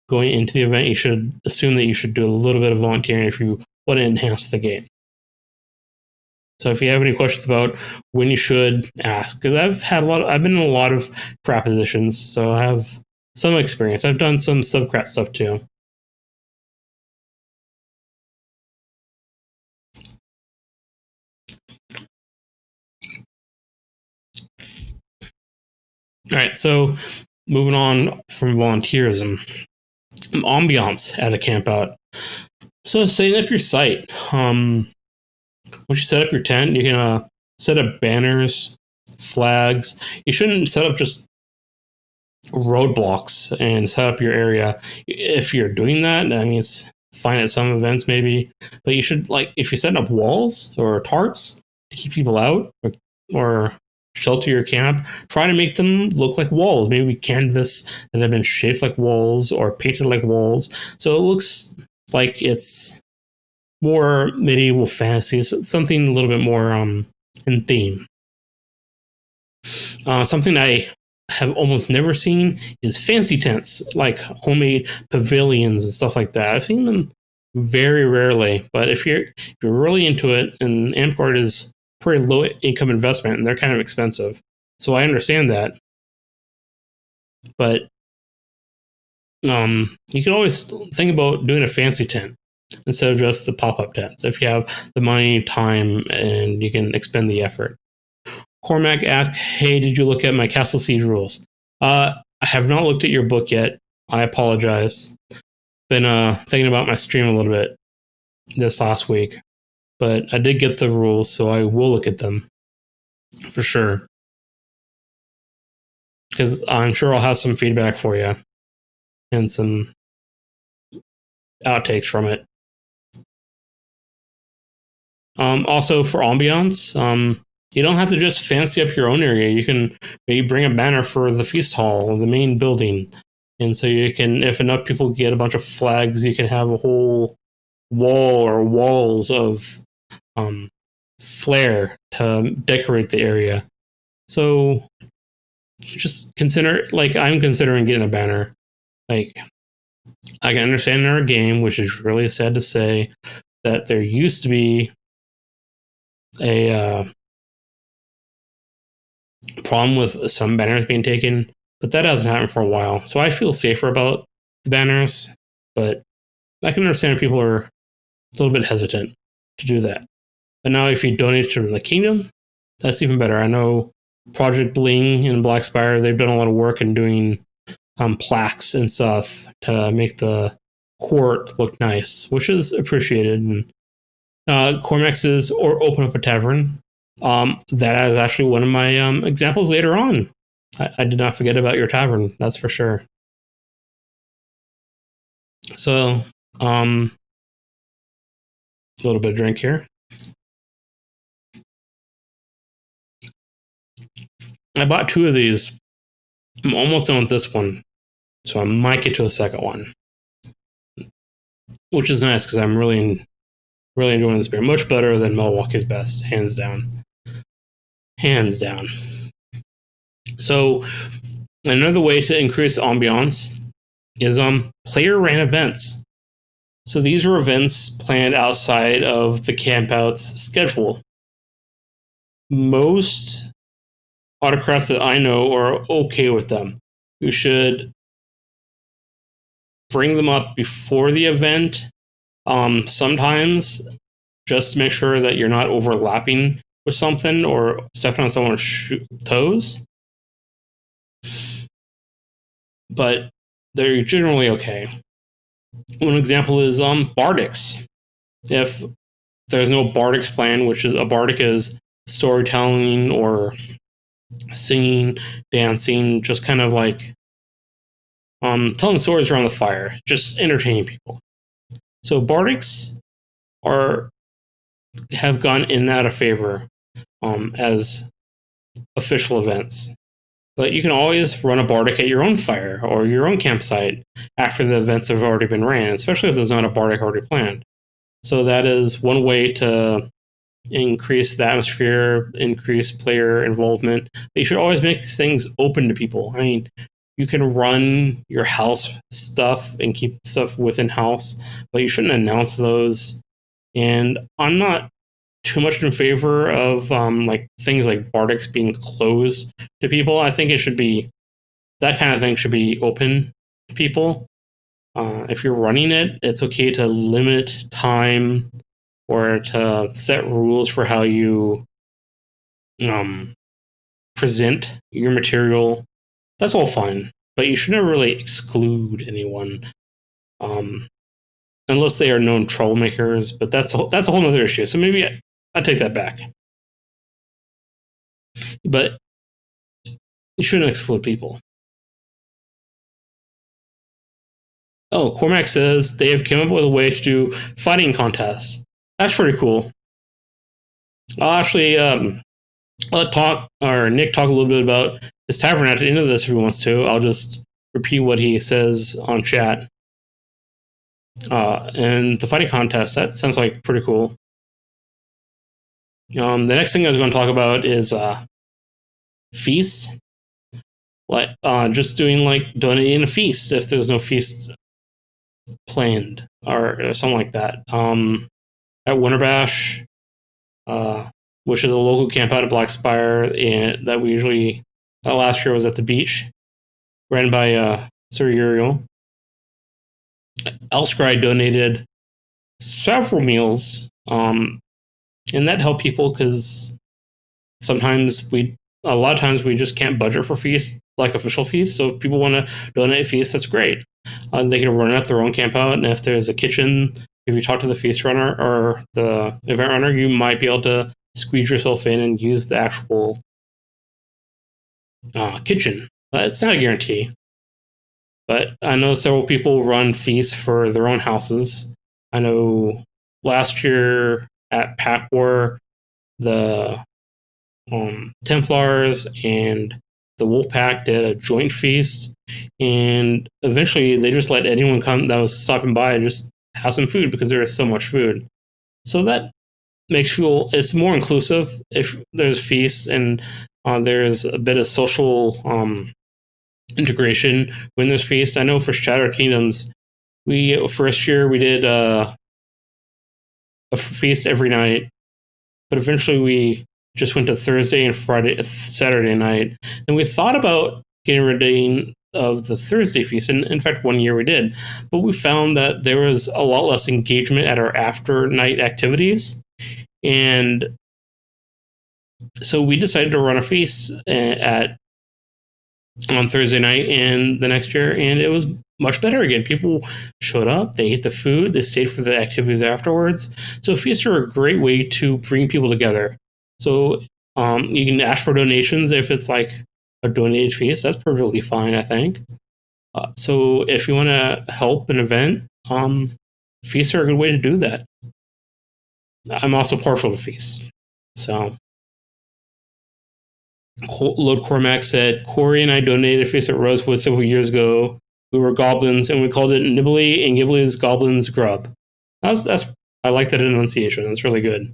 Going into the event, you should assume that you should do a little bit of volunteering if you want to enhance the game. So if you have any questions about when you should ask, because I've been in a lot of crap positions, so I have some experience. I've done some subcrat stuff too. All right, so moving on from volunteerism, ambiance at a campout. So setting up your site. Once you set up your tent, you can set up banners, flags. You shouldn't set up just roadblocks and set up your area. If you're doing that, I mean, it's fine at some events maybe, but you should, like, if you're setting up walls or tarps to keep people out or shelter your camp, try to make them look like walls. Maybe canvas that have been shaped like walls or painted like walls, so it looks like it's more medieval fantasy, something a little bit more in theme. Something I have almost never seen is fancy tents, like homemade pavilions and stuff like that. I've seen them very rarely, but if you're really into it, and Amtgard is pretty low income investment and they're kind of expensive, so I understand that. But you can always think about doing a fancy tent instead of just the pop-up tents if you have the money, time, and you can expend the effort. Cormac asked, hey, did you look at my Castle Siege rules? I have not looked at your book yet. I apologize. Been thinking about my stream a little bit this last week, but I did get the rules, so I will look at them for sure. Because I'm sure I'll have some feedback for you and some outtakes from it. Also, for ambiance, you don't have to just fancy up your own area. You can maybe bring a banner for the feast hall or the main building. And so you can, if enough people get a bunch of flags, you can have a whole wall or walls of flair to decorate the area. So just consider, like, I'm considering getting a banner. Like, I can understand in our game, which is really sad to say, that there used to be a problem with some banners being taken, but that hasn't happened for a while. So I feel safer about the banners, but I can understand people are a little bit hesitant to do that. But now if you donate to the kingdom, that's even better. I know Project Bling in Black Spire, they've done a lot of work in doing plaques and stuff to make the court look nice, which is appreciated. And Cormex's or Open Up a Tavern, that is actually one of my examples later on. I did not forget about your tavern, that's for sure. So, a little bit of drink here. I bought 2 of these. I'm almost done with this one, so I might get to a second one, which is nice because I'm really enjoying this beer. Much better than Milwaukee's Best, hands down. Hands down. So, another way to increase ambiance is player-ran events. So these are events planned outside of the campout's schedule. Most autocrats that I know are okay with them. You should bring them up before the event. Sometimes just to make sure that you're not overlapping with something or stepping on someone's toes. But they're generally okay. One example is Bardics. If there's no Bardics plan, which is a Bardic is storytelling or singing, dancing, just kind of like telling stories around the fire, just entertaining people. So Bardics have gone in and out of favor as official events. But you can always run a Bardic at your own fire or your own campsite after the events have already been ran, especially if there's not a Bardic already planned. So that is one way to increase the atmosphere, increase player involvement. But you should always make these things open to people. I mean, you can run your house stuff and keep stuff within house, but you shouldn't announce those. And I'm not too much in favor of like things like Bardics being closed to people. I think it should be, that kind of thing should be open to people. If you're running it, it's okay to limit time or to set rules for how you present your material. That's all fine, but you should never really exclude anyone, unless they are known troublemakers. But that's a whole other issue. So maybe I take that back. But you shouldn't exclude people. Oh, Cormac says they have come up with a way to do fighting contests. That's pretty cool. I'll actually let Nick talk a little bit about his tavern at the end of this if he wants to. I'll just repeat what he says on chat. And the fighting contest, that sounds like pretty cool. The next thing I was going to talk about is feasts. Like just doing like donating a feast if there's no feast planned or something like that. At Winterbash, which is a local camp out at Black Spire, and that we usually last year was at the beach, ran by Sir Uriel. Elskry donated several meals, and that helped people because a lot of times we just can't budget for feasts, like official feasts. So if people want to donate feasts, that's great. They can run it at their own camp out, and if there's a kitchen, if you talk to the feast runner or the event runner, you might be able to squeeze yourself in and use the actual kitchen. It's not a guarantee. But I know several people run feasts for their own houses. I know last year at Pack War, the Templars and the Wolfpack did a joint feast, and eventually they just let anyone come that was stopping by and just have some food because there is so much food. So that makes you feel it's more inclusive if there's feasts and there's a bit of social integration when there's feasts. I know for Shattered Kingdoms, we first year we did a feast every night, but eventually we just went to Thursday and Friday, Saturday night. And we thought about getting rid of the Thursday feast. And in fact, one year we did. But we found that there was a lot less engagement at our after night activities. And so we decided to run a feast on Thursday night and the next year, and it was much better again. People showed up, they ate the food, they stayed for the activities afterwards. So feasts are a great way to bring people together. So you can ask for donations if it's like a donated feast. That's perfectly fine, I think. So if you want to help an event, feasts are a good way to do that. I'm also partial to feasts. So Lord Cormac said, Corey and I donated a feast at Rosewood several years ago. We were goblins, and we called it Nibbly and Gibbly's Goblin's Grub. I like that enunciation. That's really good.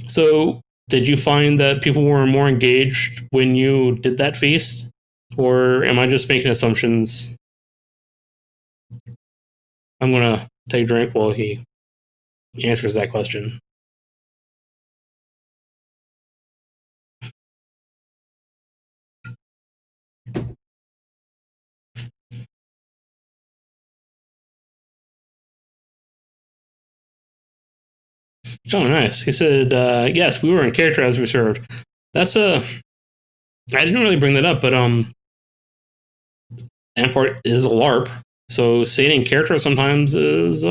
So, did you find that people were more engaged when you did that feast? Or am I just making assumptions? I'm going to take a drink while he answers that question. Oh, nice. He said, yes, we were in character as we served. That's I didn't really bring that up, but Amtgard is a LARP, so staying in character sometimes is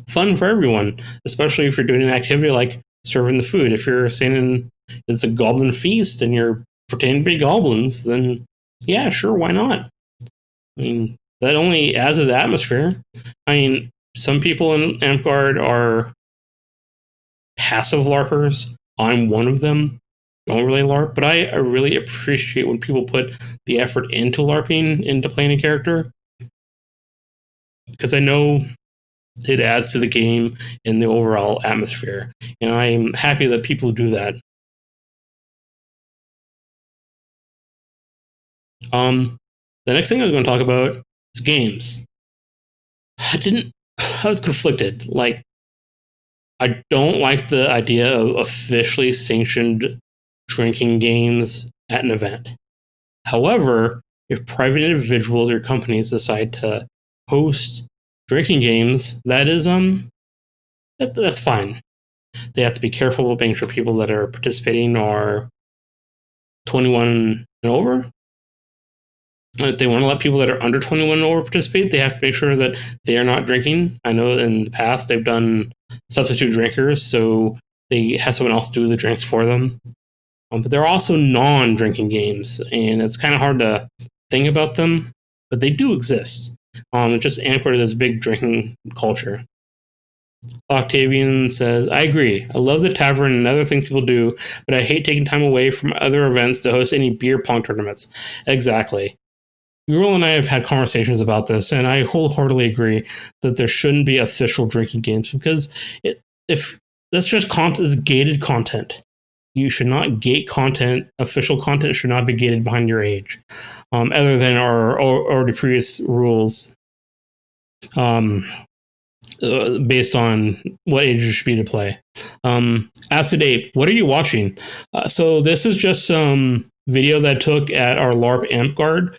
fun for everyone, especially if you're doing an activity like serving the food. If you're saying it's a goblin feast and you're pretending to be goblins, then yeah, sure, why not? I mean, that only adds to the atmosphere. I mean, some people in Amtgard are passive LARPers. I'm one of them. Don't really LARP, but I really appreciate when people put the effort into LARPing, into playing a character, because I know it adds to the game and the overall atmosphere, and I'm happy that people do that. The next thing I was going to talk about is games. I was conflicted. Like, I don't like the idea of officially sanctioned drinking games at an event. However, if private individuals or companies decide to host drinking games, that's fine. They have to be careful with making sure people that are participating are 21 and over. If they want to let people that are under 21 and over participate, they have to make sure that they are not drinking. I know in the past they've done substitute drinkers, so they have someone else do the drinks for them. But there are also non-drinking games, and it's kind of hard to think about them, but they do exist. Just Amtgard is big drinking culture. Octavian says, I agree. I love the tavern and other things people do, but I hate taking time away from other events to host any beer pong tournaments. Exactly. Earl and I have had conversations about this, and I wholeheartedly agree that there shouldn't be official drinking games because if that's just content, it's gated content. You should not gate content. Official content should not be gated behind your age, other than our already previous rules based on what age you should be to play. Acid Ape, what are you watching? So this is just some video that I took at our LARP Amtgard.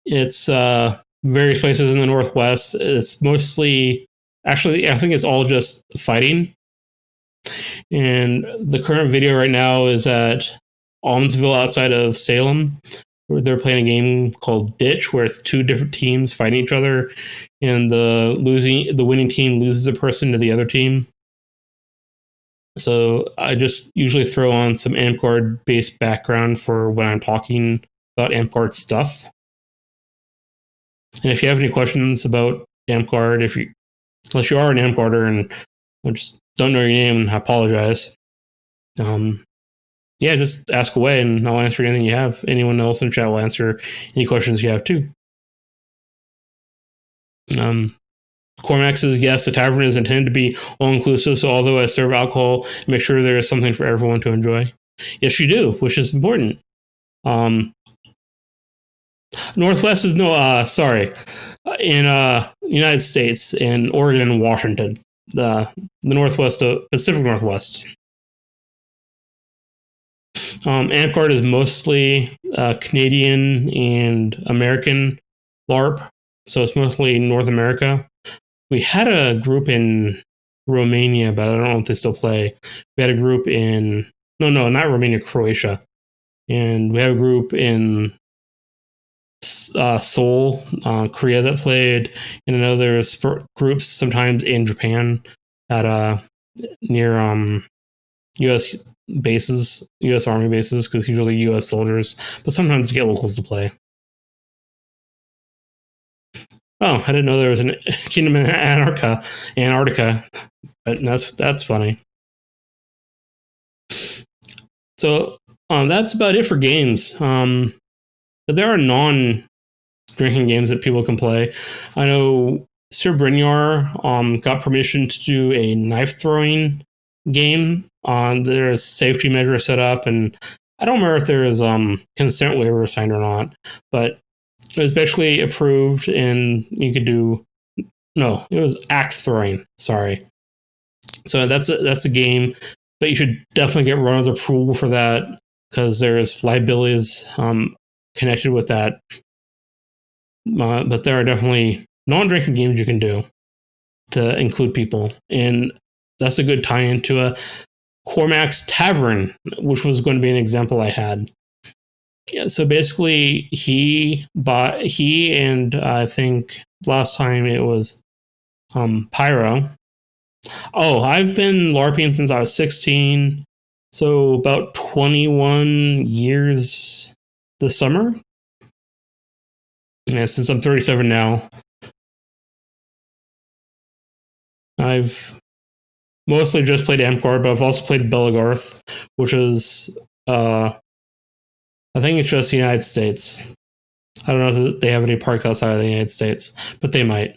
It's various places in the Northwest. It's mostly, actually, I think it's all just fighting. And the current video right now is at Almsville outside of Salem, where they're playing a game called Ditch, where it's two different teams fighting each other, and the winning team loses a person to the other team. So I just usually throw on some Amtgard based background for when I'm talking about Amtgard stuff. And if you have any questions about Amtgard, unless you are an Amtgarder and I just don't know your name, I apologize. Yeah, just ask away and I'll answer anything you have. Anyone else in chat will answer any questions you have too. Cormac says, yes, the tavern is intended to be all-inclusive, so although I serve alcohol, make sure there is something for everyone to enjoy. Yes, you do, which is important. Northwest is in United States, in Oregon and Washington, the Northwest, Pacific Northwest. Amtgard is mostly Canadian and American LARP, so it's mostly North America. We had a group in Romania, but I don't know if they still play. We had a group in not Romania, Croatia, and we have a group in Seoul, Korea that played, and I know there's groups sometimes in Japan at near U.S. bases, U.S. Army bases, because usually U.S. soldiers, but sometimes get locals to play. Oh, I didn't know there was a kingdom in Antarctica, but that's funny. So that's about it for games. But there are non-drinking games that people can play. I know Sir Brynjar got permission to do a knife throwing game. There's safety measures set up, and I don't remember if there is consent waiver signed or not, but it was basically approved, and you could do. No, it was axe throwing. Sorry. So that's a game, but you should definitely get runner's approval for that because there's liabilities connected with that. But there are definitely non-drinking games you can do to include people, and that's a good tie-in to a Cormac's Tavern, which was going to be an example I had. Yeah, so basically, he and I think last time it was Pyro. Oh, I've been LARPing since I was 16, so about 21 years this summer. Yeah, since I'm 37 now, I've mostly just played Amtgard, but I've also played Belagarth, which is I think it's just the United States. I don't know if they have any parks outside of the United States, but they might.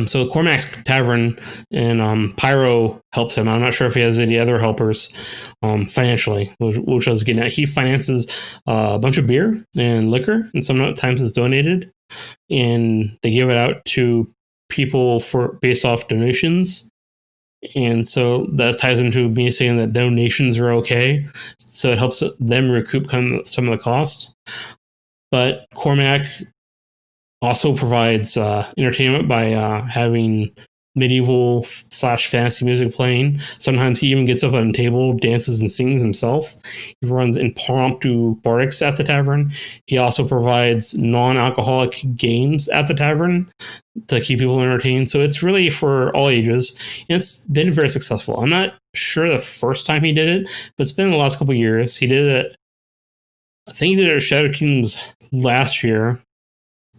So Cormac's Tavern and Pyro helps him. I'm not sure if he has any other helpers financially, which I was getting at. He finances a bunch of beer and liquor, and sometimes it's donated, and they give it out to people based off donations. And so that ties into me saying that donations are okay. So it helps them recoup some of the cost. But Cormac also provides entertainment by having medieval / fantasy music playing. Sometimes he even gets up on a table, dances, and sings himself. He runs impromptu bardics at the tavern. He also provides non-alcoholic games at the tavern to keep people entertained. So it's really for all ages. And it's been very successful. I'm not sure the first time he did it, but it's been the last couple of years. He did it. I think he did it at Shadow Kingdoms last year.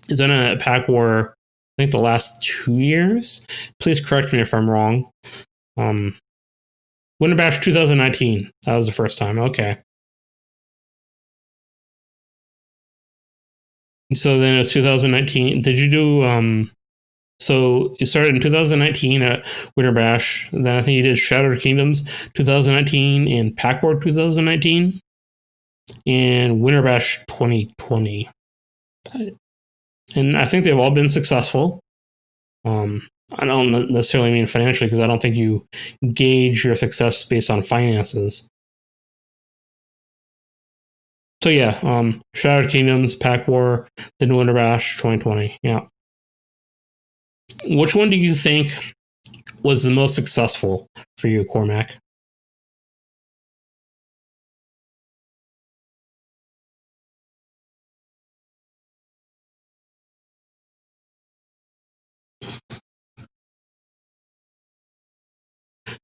He's done it at Pack War, I think the last 2 years. Please correct me if I'm wrong. Winter Bash 2019. That was the first time. Okay. So then it's 2019. Did you do so you started in 2019 at Winter Bash. Then I think you did Shattered Kingdoms 2019 and Pack War 2019 and Winter Bash 2020. And I think they've all been successful. I don't necessarily mean financially because I don't think you gauge your success based on finances. So yeah, Shattered Kingdoms, Pack War, then Winter Bash 2020. Yeah. Which one do you think was the most successful for you, Cormac?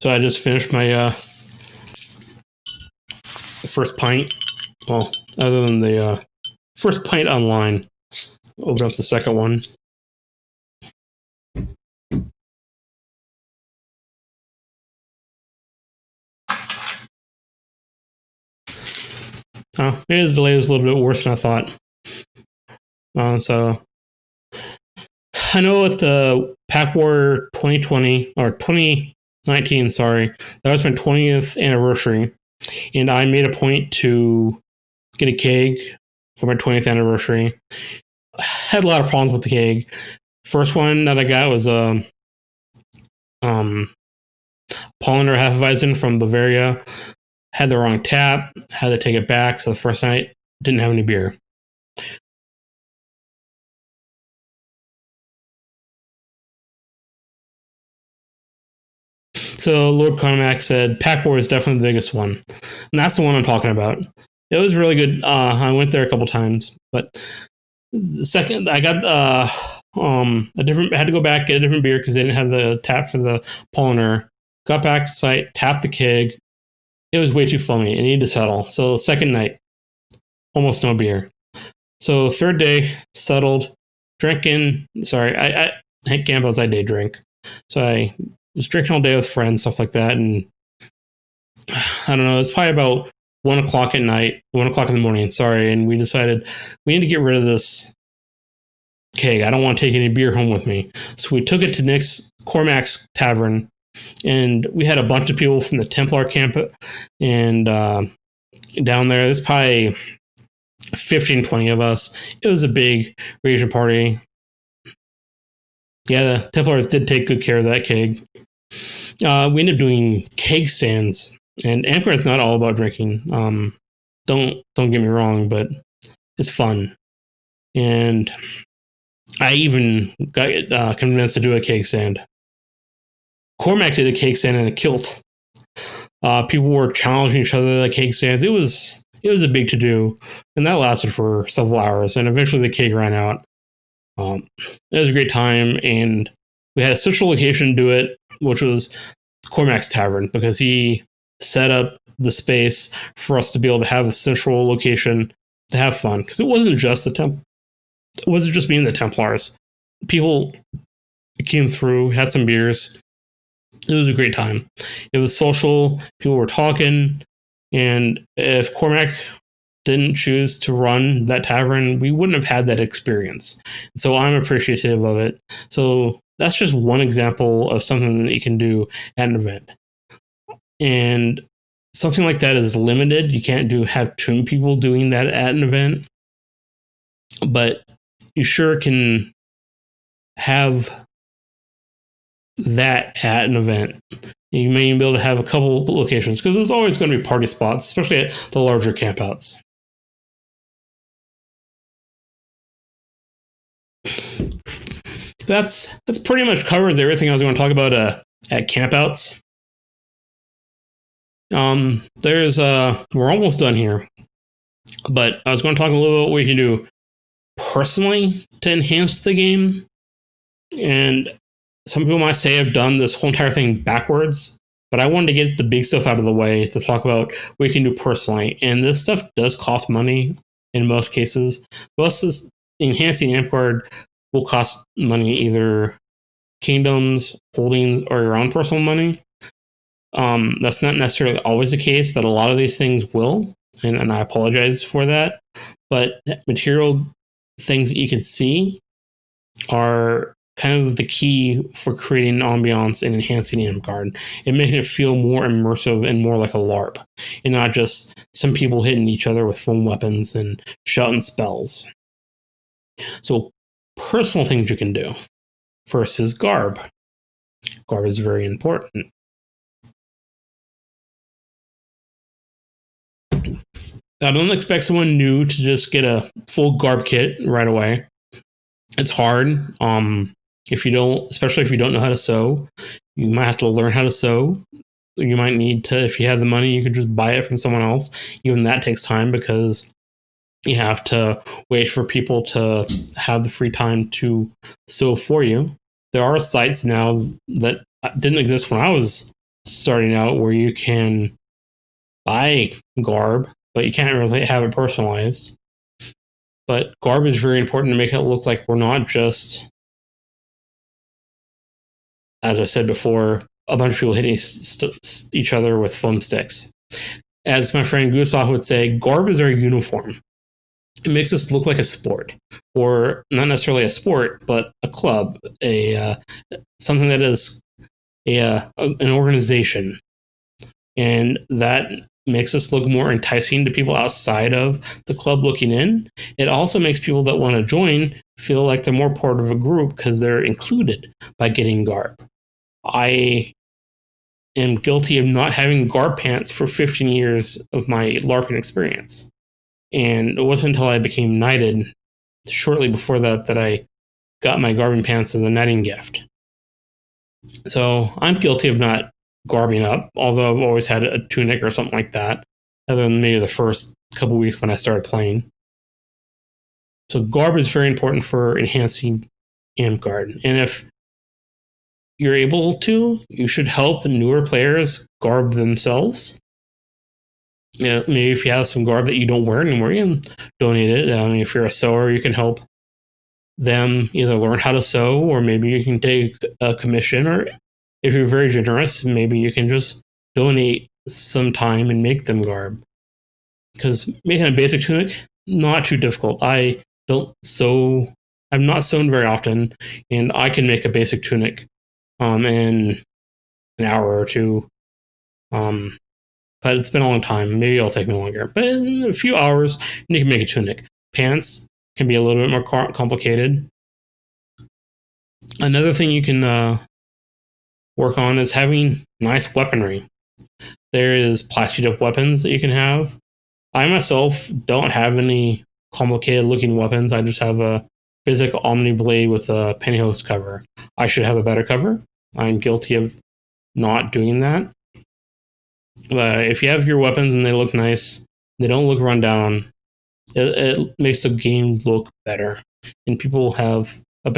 So I just finished my first pint. Well, other than the first pint online, open up the second one. Maybe the delay was a little bit worse than I thought. So I know at the Pack War 2020 or 2019, sorry, that was my 20th anniversary, and I made a point to get a keg for my 20th anniversary. I had a lot of problems with the keg. First one that I got was a Paulaner Hefeweizen from Bavaria. Had the wrong tap, had to take it back, so the first night didn't have any beer. So Lord Carmack said Pack War is definitely the biggest one, and that's the one I'm talking about. It was really good. I went there a couple times, but the second I got a different, I had to go back get a different beer because they didn't have the tap for the Paulaner. Got back to site, tapped the keg. It was way too foamy. It needed to settle. So second night, almost no beer. So third day, settled, drinking. Sorry, I Hank Campbell's I day drink. So I was drinking all day with friends, stuff like that. And I don't know, it's probably about 1 o'clock at night, 1 o'clock in the morning, sorry. And we decided we need to get rid of this keg. I don't want to take any beer home with me. So we took it to Nick's Cormac's Tavern. And we had a bunch of people from the Templar camp and down there. There's probably 15, 20 of us. It was a big Asian party. Yeah, the Templars did take good care of that keg. We ended up doing keg stands, and Amtgard is not all about drinking. Don't get me wrong, but it's fun. And I even got convinced to do a keg stand. Cormac did a cake stand in a kilt. People were challenging each other at cake stands. It was a big to do, and that lasted for several hours. And eventually, the cake ran out. It was a great time, and we had a central location to do it, which was Cormac's Tavern, because he set up the space for us to be able to have a central location to have fun. Because it wasn't just it wasn't just being the Templars. People came through, had some beers. It was a great time. It was social. People were talking. And if Cormac didn't choose to run that tavern, we wouldn't have had that experience. So I'm appreciative of it. So that's just one example of something that you can do at an event. And something like that is limited. You can't have too many people doing that at an event. But you sure can have that at an event. You may be able to have a couple of locations because there's always going to be party spots, especially at the larger campouts. That's pretty much covers everything I was going to talk about at campouts. We're almost done here, but I was going to talk a little about what we can do personally to enhance the game. And some people might say I've done this whole entire thing backwards, but I wanted to get the big stuff out of the way to talk about what you can do personally. And this stuff does cost money in most cases. Most enhancing Amtgard will cost money, either kingdoms, holdings, or your own personal money. That's not necessarily always the case, but a lot of these things will, and I apologize for that. But material things that you can see are kind of the key for creating ambiance and enhancing Amtgard and making it feel more immersive and more like a LARP, and not just some people hitting each other with foam weapons and shouting spells. So, personal things you can do. First is garb. Garb is very important. I don't expect someone new to just get a full garb kit right away. It's hard. Especially if you don't know how to sew, you might have to learn how to sew. You might need to, if you have the money, you could just buy it from someone else. Even that takes time because you have to wait for people to have the free time to sew for you. There are sites now that didn't exist when I was starting out where you can buy garb, but you can't really have it personalized. But garb is very important to make it look like we're not just, as I said before, a bunch of people hitting each other with foam sticks. as my friend Gustav would say, garb is our uniform. It makes us look like a sport, or not necessarily a sport, but a club, a something that is an organization, and that makes us look more enticing to people outside of the club looking in. It also makes people that want to join feel like they're more part of a group because they're included by getting garb. I am guilty of not having garb pants for 15 years of my LARPing experience. And it wasn't until I became knighted shortly before that I got my garbing pants as a knighting gift. So I'm guilty of not garbing up, although I've always had a tunic or something like that, other than maybe the first couple weeks when I started playing. So garb is very important for enhancing Amtgard. And if you're able to, you should help newer players garb themselves. Yeah, maybe if you have some garb that you don't wear anymore, you can donate it. If you're a sewer, you can help them either learn how to sew, or maybe you can take a commission, or if you're very generous, maybe you can just donate some time and make them garb. Because making a basic tunic, not too difficult. I don't sew. I'm not sewn very often, and I can make a basic tunic in an hour or two. But it's been a long time. Maybe it'll take me longer. But in a few hours, you can make a tunic. Pants can be a little bit more complicated. Another thing you can work on is having nice weaponry. There is plastic up weapons that you can have. I myself don't have any complicated looking weapons. I just have a basic Omni blade with a pantyhose cover. I should have a better cover. I'm guilty of not doing that. But if you have your weapons and they look nice, they don't look run down, it makes the game look better. And people have a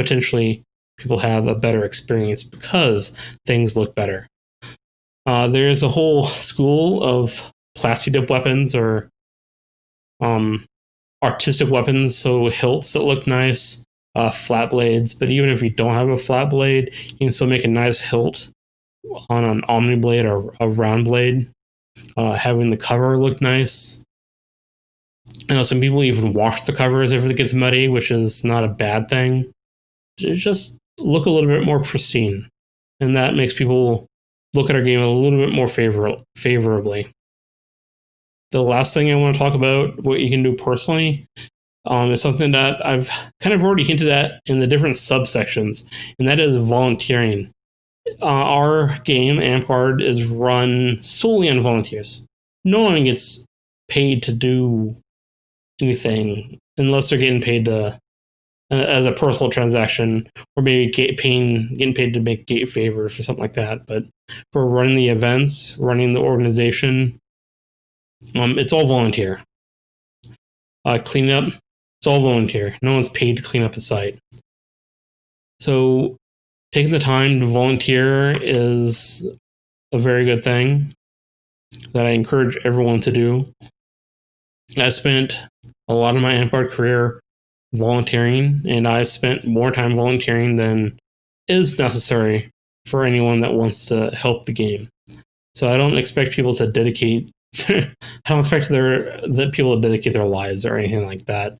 better experience because things look better. There's a whole school of plastic dip weapons, or artistic weapons, so hilts that look nice, flat blades. But even if you don't have a flat blade, you can still make a nice hilt on an Omni blade or a round blade. Having the cover look nice. I know some people even wash the covers if it gets muddy, which is not a bad thing. It just look a little bit more pristine, and that makes people look at our game a little bit more favorably. The last thing I want to talk about, what you can do personally, is something that I've kind of already hinted at in the different subsections, and that is volunteering. Our game, Amtgard, is run solely on volunteers. No one gets paid to do anything unless they're getting paid as a personal transaction, or maybe getting paid to make gate favors or something like that. But for running the events, running the organization, it's all volunteer. Cleaning up, it's all volunteer. No one's paid to clean up a site. So taking the time to volunteer is a very good thing that I encourage everyone to do. I spent a lot of my Amtgard career volunteering, and I spent more time volunteering than is necessary for anyone that wants to help the game. So I don't expect people to dedicate I don't expect people to dedicate their lives or anything like that.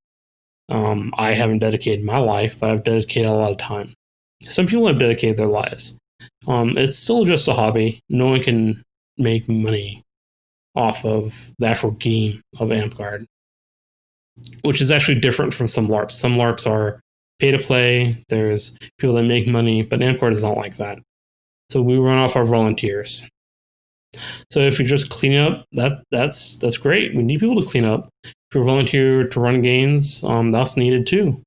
I haven't dedicated my life, but I've dedicated a lot of time. Some people have dedicated their lives. It's still just a hobby. No one can make money off of the actual game of Amtgard, which is actually different from some LARPs. Some LARPs are pay to play. There's people that make money, but Amtgard is not like that. So we run off our volunteers. So if you're just cleaning up, that's great. We need people to clean up. If you're volunteer to run games, that's needed too.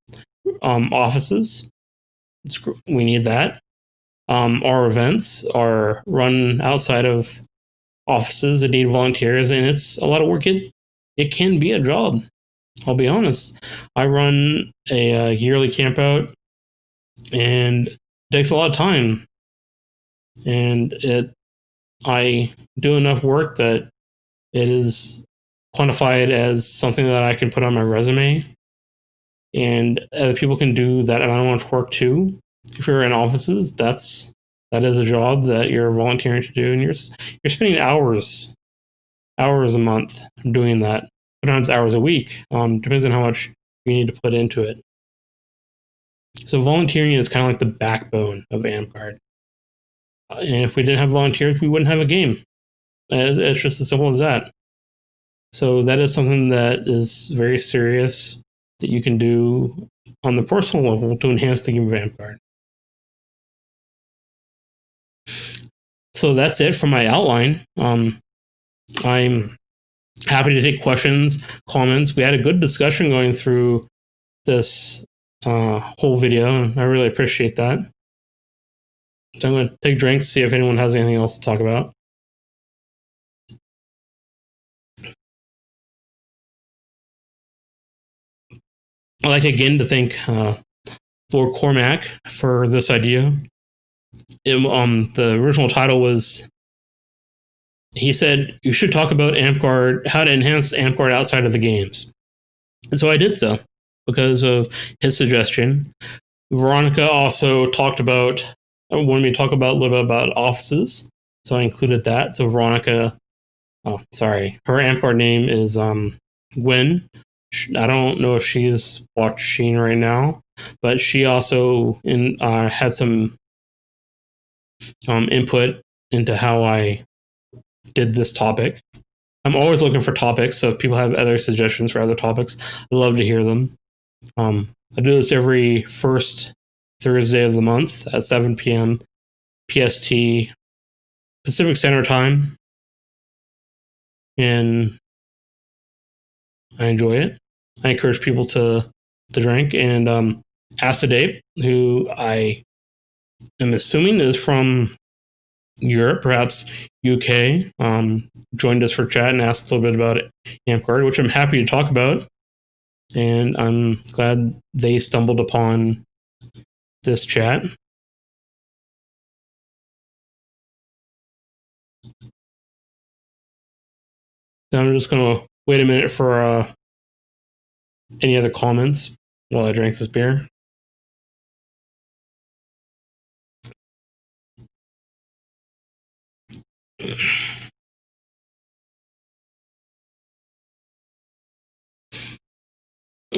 Offices, we need that. Our events are run outside of offices that need volunteers, and it's a lot of work. It can be a job. I'll be honest. I run a yearly camp out, and it takes a lot of time. And I do enough work that it is quantified as something that I can put on my resume, and other people can do that amount of work too. If you're in offices, that is a job that you're volunteering to do, and you're spending hours hours a month doing that. Sometimes hours a week. Depends on how much you need to put into it. So volunteering is kind of like the backbone of Amtgard. And if we didn't have volunteers, we wouldn't have a game. It's just as simple as that. So that is something that is very serious that you can do on the personal level to enhance the game of Amtgard. So that's it for my outline. I'm happy to take questions, comments. We had a good discussion going through this whole video, and I really appreciate that. So I'm going to take drinks, see if anyone has anything else to talk about. I'd like again to thank Lord Cormac for this idea. The original title was, he said, you should talk about Amtgard, how to enhance Amtgard outside of the games. And so I did so because of his suggestion. Veronica also wanted me to talk about a little bit about offices. So I included that. So Veronica, her Amtgard name is Gwen. I don't know if she's watching right now, but she also had some input into how I did this topic. I'm always looking for topics, so if people have other suggestions for other topics, I'd love to hear them. I do this every first Thursday of the month at 7 p.m. PST, Pacific Standard Time, and I enjoy it. I encourage people to drink, and Acid Ape, who I am assuming is from Europe, perhaps UK, joined us for chat and asked a little bit about Amtgard, which I'm happy to talk about. And I'm glad they stumbled upon this chat. Now I'm just going to wait a minute for any other comments while I drink this beer.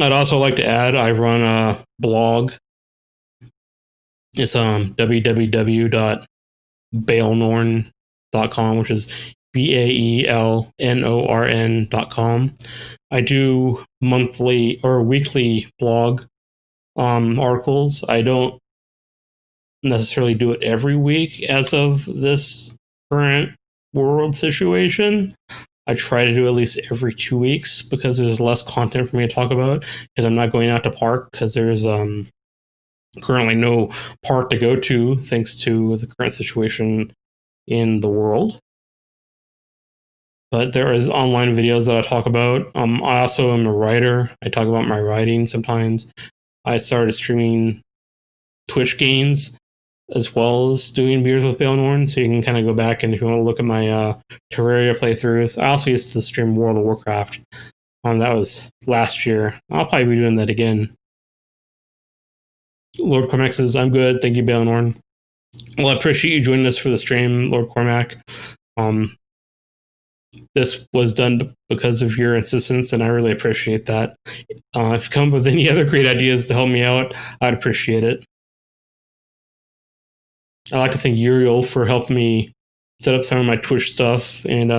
I'd also like to add, I run a blog. It's www.baelnorn.com, which is BAELNORN.com. I do monthly or weekly blog articles. I don't necessarily do it every week as of this current world situation. I try to do at least every 2 weeks because there's less content for me to talk about because I'm not going out to park because there's currently no park to go to thanks to the current situation in the world. But there is online videos that I talk about. I also am a writer. I talk about my writing sometimes. I started streaming Twitch games as well as doing Beers with Baelnorn, so you can kind of go back and if you want to look at my Terraria playthroughs. I also used to stream World of Warcraft. That was last year. I'll probably be doing that again. Lord Cormac says, I'm good. Thank you, Baelnorn. Well, I appreciate you joining us for the stream, Lord Cormac. This was done because of your insistence, and I really appreciate that. If you come up with any other great ideas to help me out, I'd appreciate it. I'd like to thank Uriel for helping me set up some of my Twitch stuff and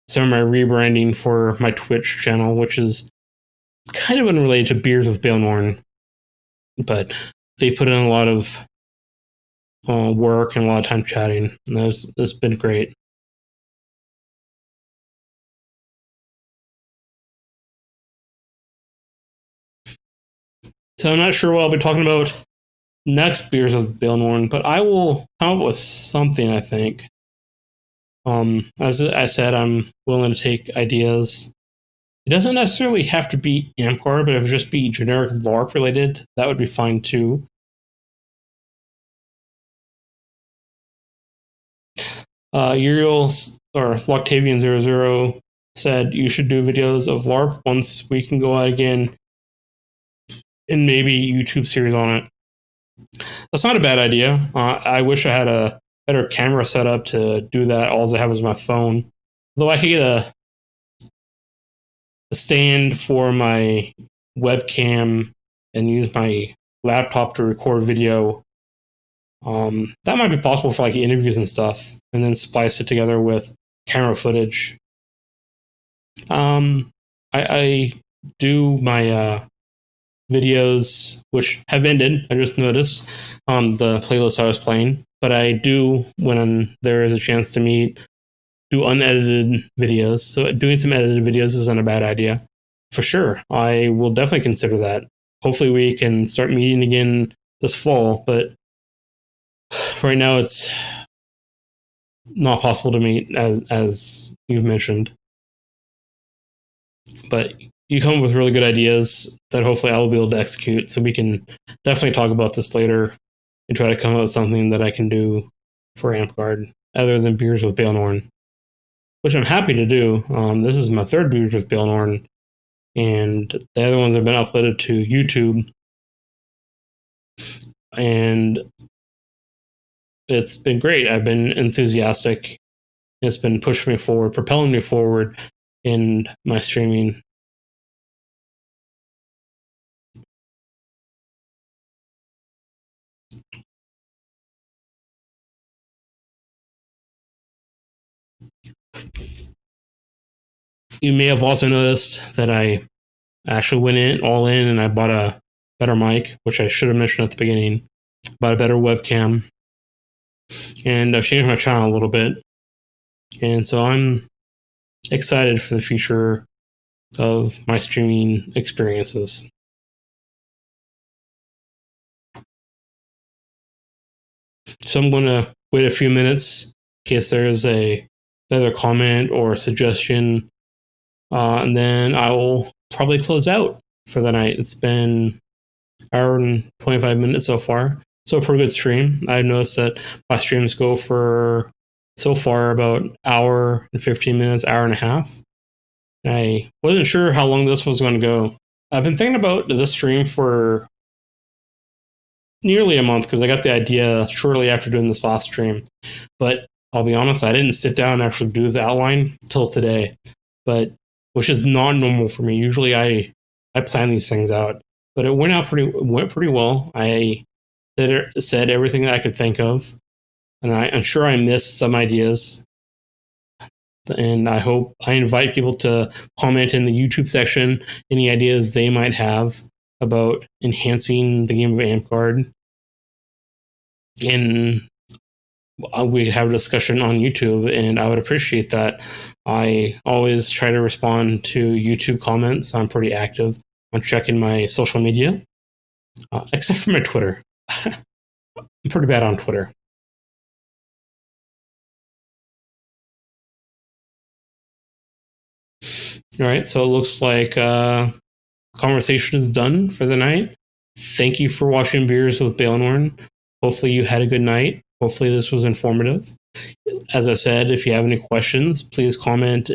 some of my rebranding for my Twitch channel, which is kind of unrelated to Beers with Baelnorn. But they put in a lot of work and a lot of time chatting, and that's been great. So I'm not sure what I'll be talking about next Beers with Baelnorn, but I will come up with something, I think. As I said, I'm willing to take ideas. It doesn't necessarily have to be Amtgard, but if it just be generic LARP related, that would be fine too. Uriel or Loctavian00 said you should do videos of LARP once we can go out again and maybe YouTube series on it. That's not a bad idea. I wish I had a better camera setup to do that. All I have is my phone. Although I could get a stand for my webcam and use my laptop to record video, that might be possible for like interviews and stuff, and then splice it together with camera footage. I do my videos, which have ended. I just noticed the playlist I was playing, but I do, when there is a chance to meet, do unedited videos. So doing some edited videos isn't a bad idea. For sure. I will definitely consider that. Hopefully we can start meeting again this fall, but right now it's not possible to meet as you've mentioned. But you come up with really good ideas that hopefully I will be able to execute, so we can definitely talk about this later and try to come up with something that I can do for Amtgard other than Beers with Baelnorn, which I'm happy to do. This is my third Beers with Baelnorn, and the other ones have been uploaded to YouTube, and it's been great. I've been enthusiastic. It's been pushing me forward, propelling me forward in my streaming. You may have also noticed that I actually went all in, and I bought a better mic, which I should have mentioned at the beginning. Bought a better webcam, and I've changed my channel a little bit. And so I'm excited for the future of my streaming experiences. So I'm going to wait a few minutes in case there's another comment or a suggestion, and then I will probably close out for the night. It's been an hour and 25 minutes so far. So a pretty good stream. I noticed that my streams go for so far about an hour and 15 minutes, hour and a half. I wasn't sure how long this was going to go. I've been thinking about this stream for nearly a month because I got the idea shortly after doing this last stream. But I'll be honest, I didn't sit down and actually do the outline till today, but which is not normal for me. Usually I plan these things out, but it went pretty well. I said everything that I could think of, and I'm sure I missed some ideas. And I invite people to comment in the YouTube section any ideas they might have about enhancing the game of Amtgard. And we could have a discussion on YouTube, and I would appreciate that. I always try to respond to YouTube comments. I'm pretty active on checking my social media, except for my Twitter. I'm pretty bad on Twitter. All right, so it looks like conversation is done for the night. Thank you for watching Beers with Baelnorn. Hopefully you had a good night. Hopefully this was informative. As I said, if you have any questions, please comment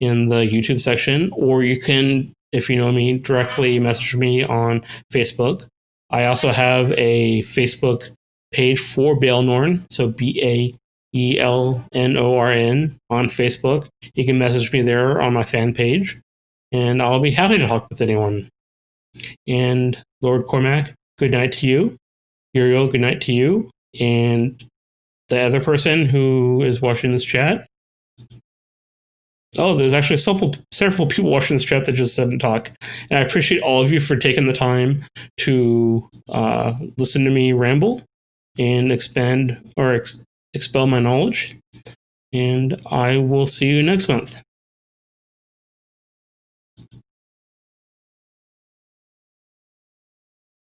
in the YouTube section, or you can, if you know me, directly message me on Facebook. I also have a Facebook page for Baelnorn, so BAELNORN on Facebook. You can message me there on my fan page, and I'll be happy to talk with anyone. And Lord Cormac, good night to you. Uriel, good night to you. And the other person who is watching this chat. Oh, there's actually several people watching this chat that just said and talk. And I appreciate all of you for taking the time to listen to me ramble and expand or expel my knowledge. And I will see you next month.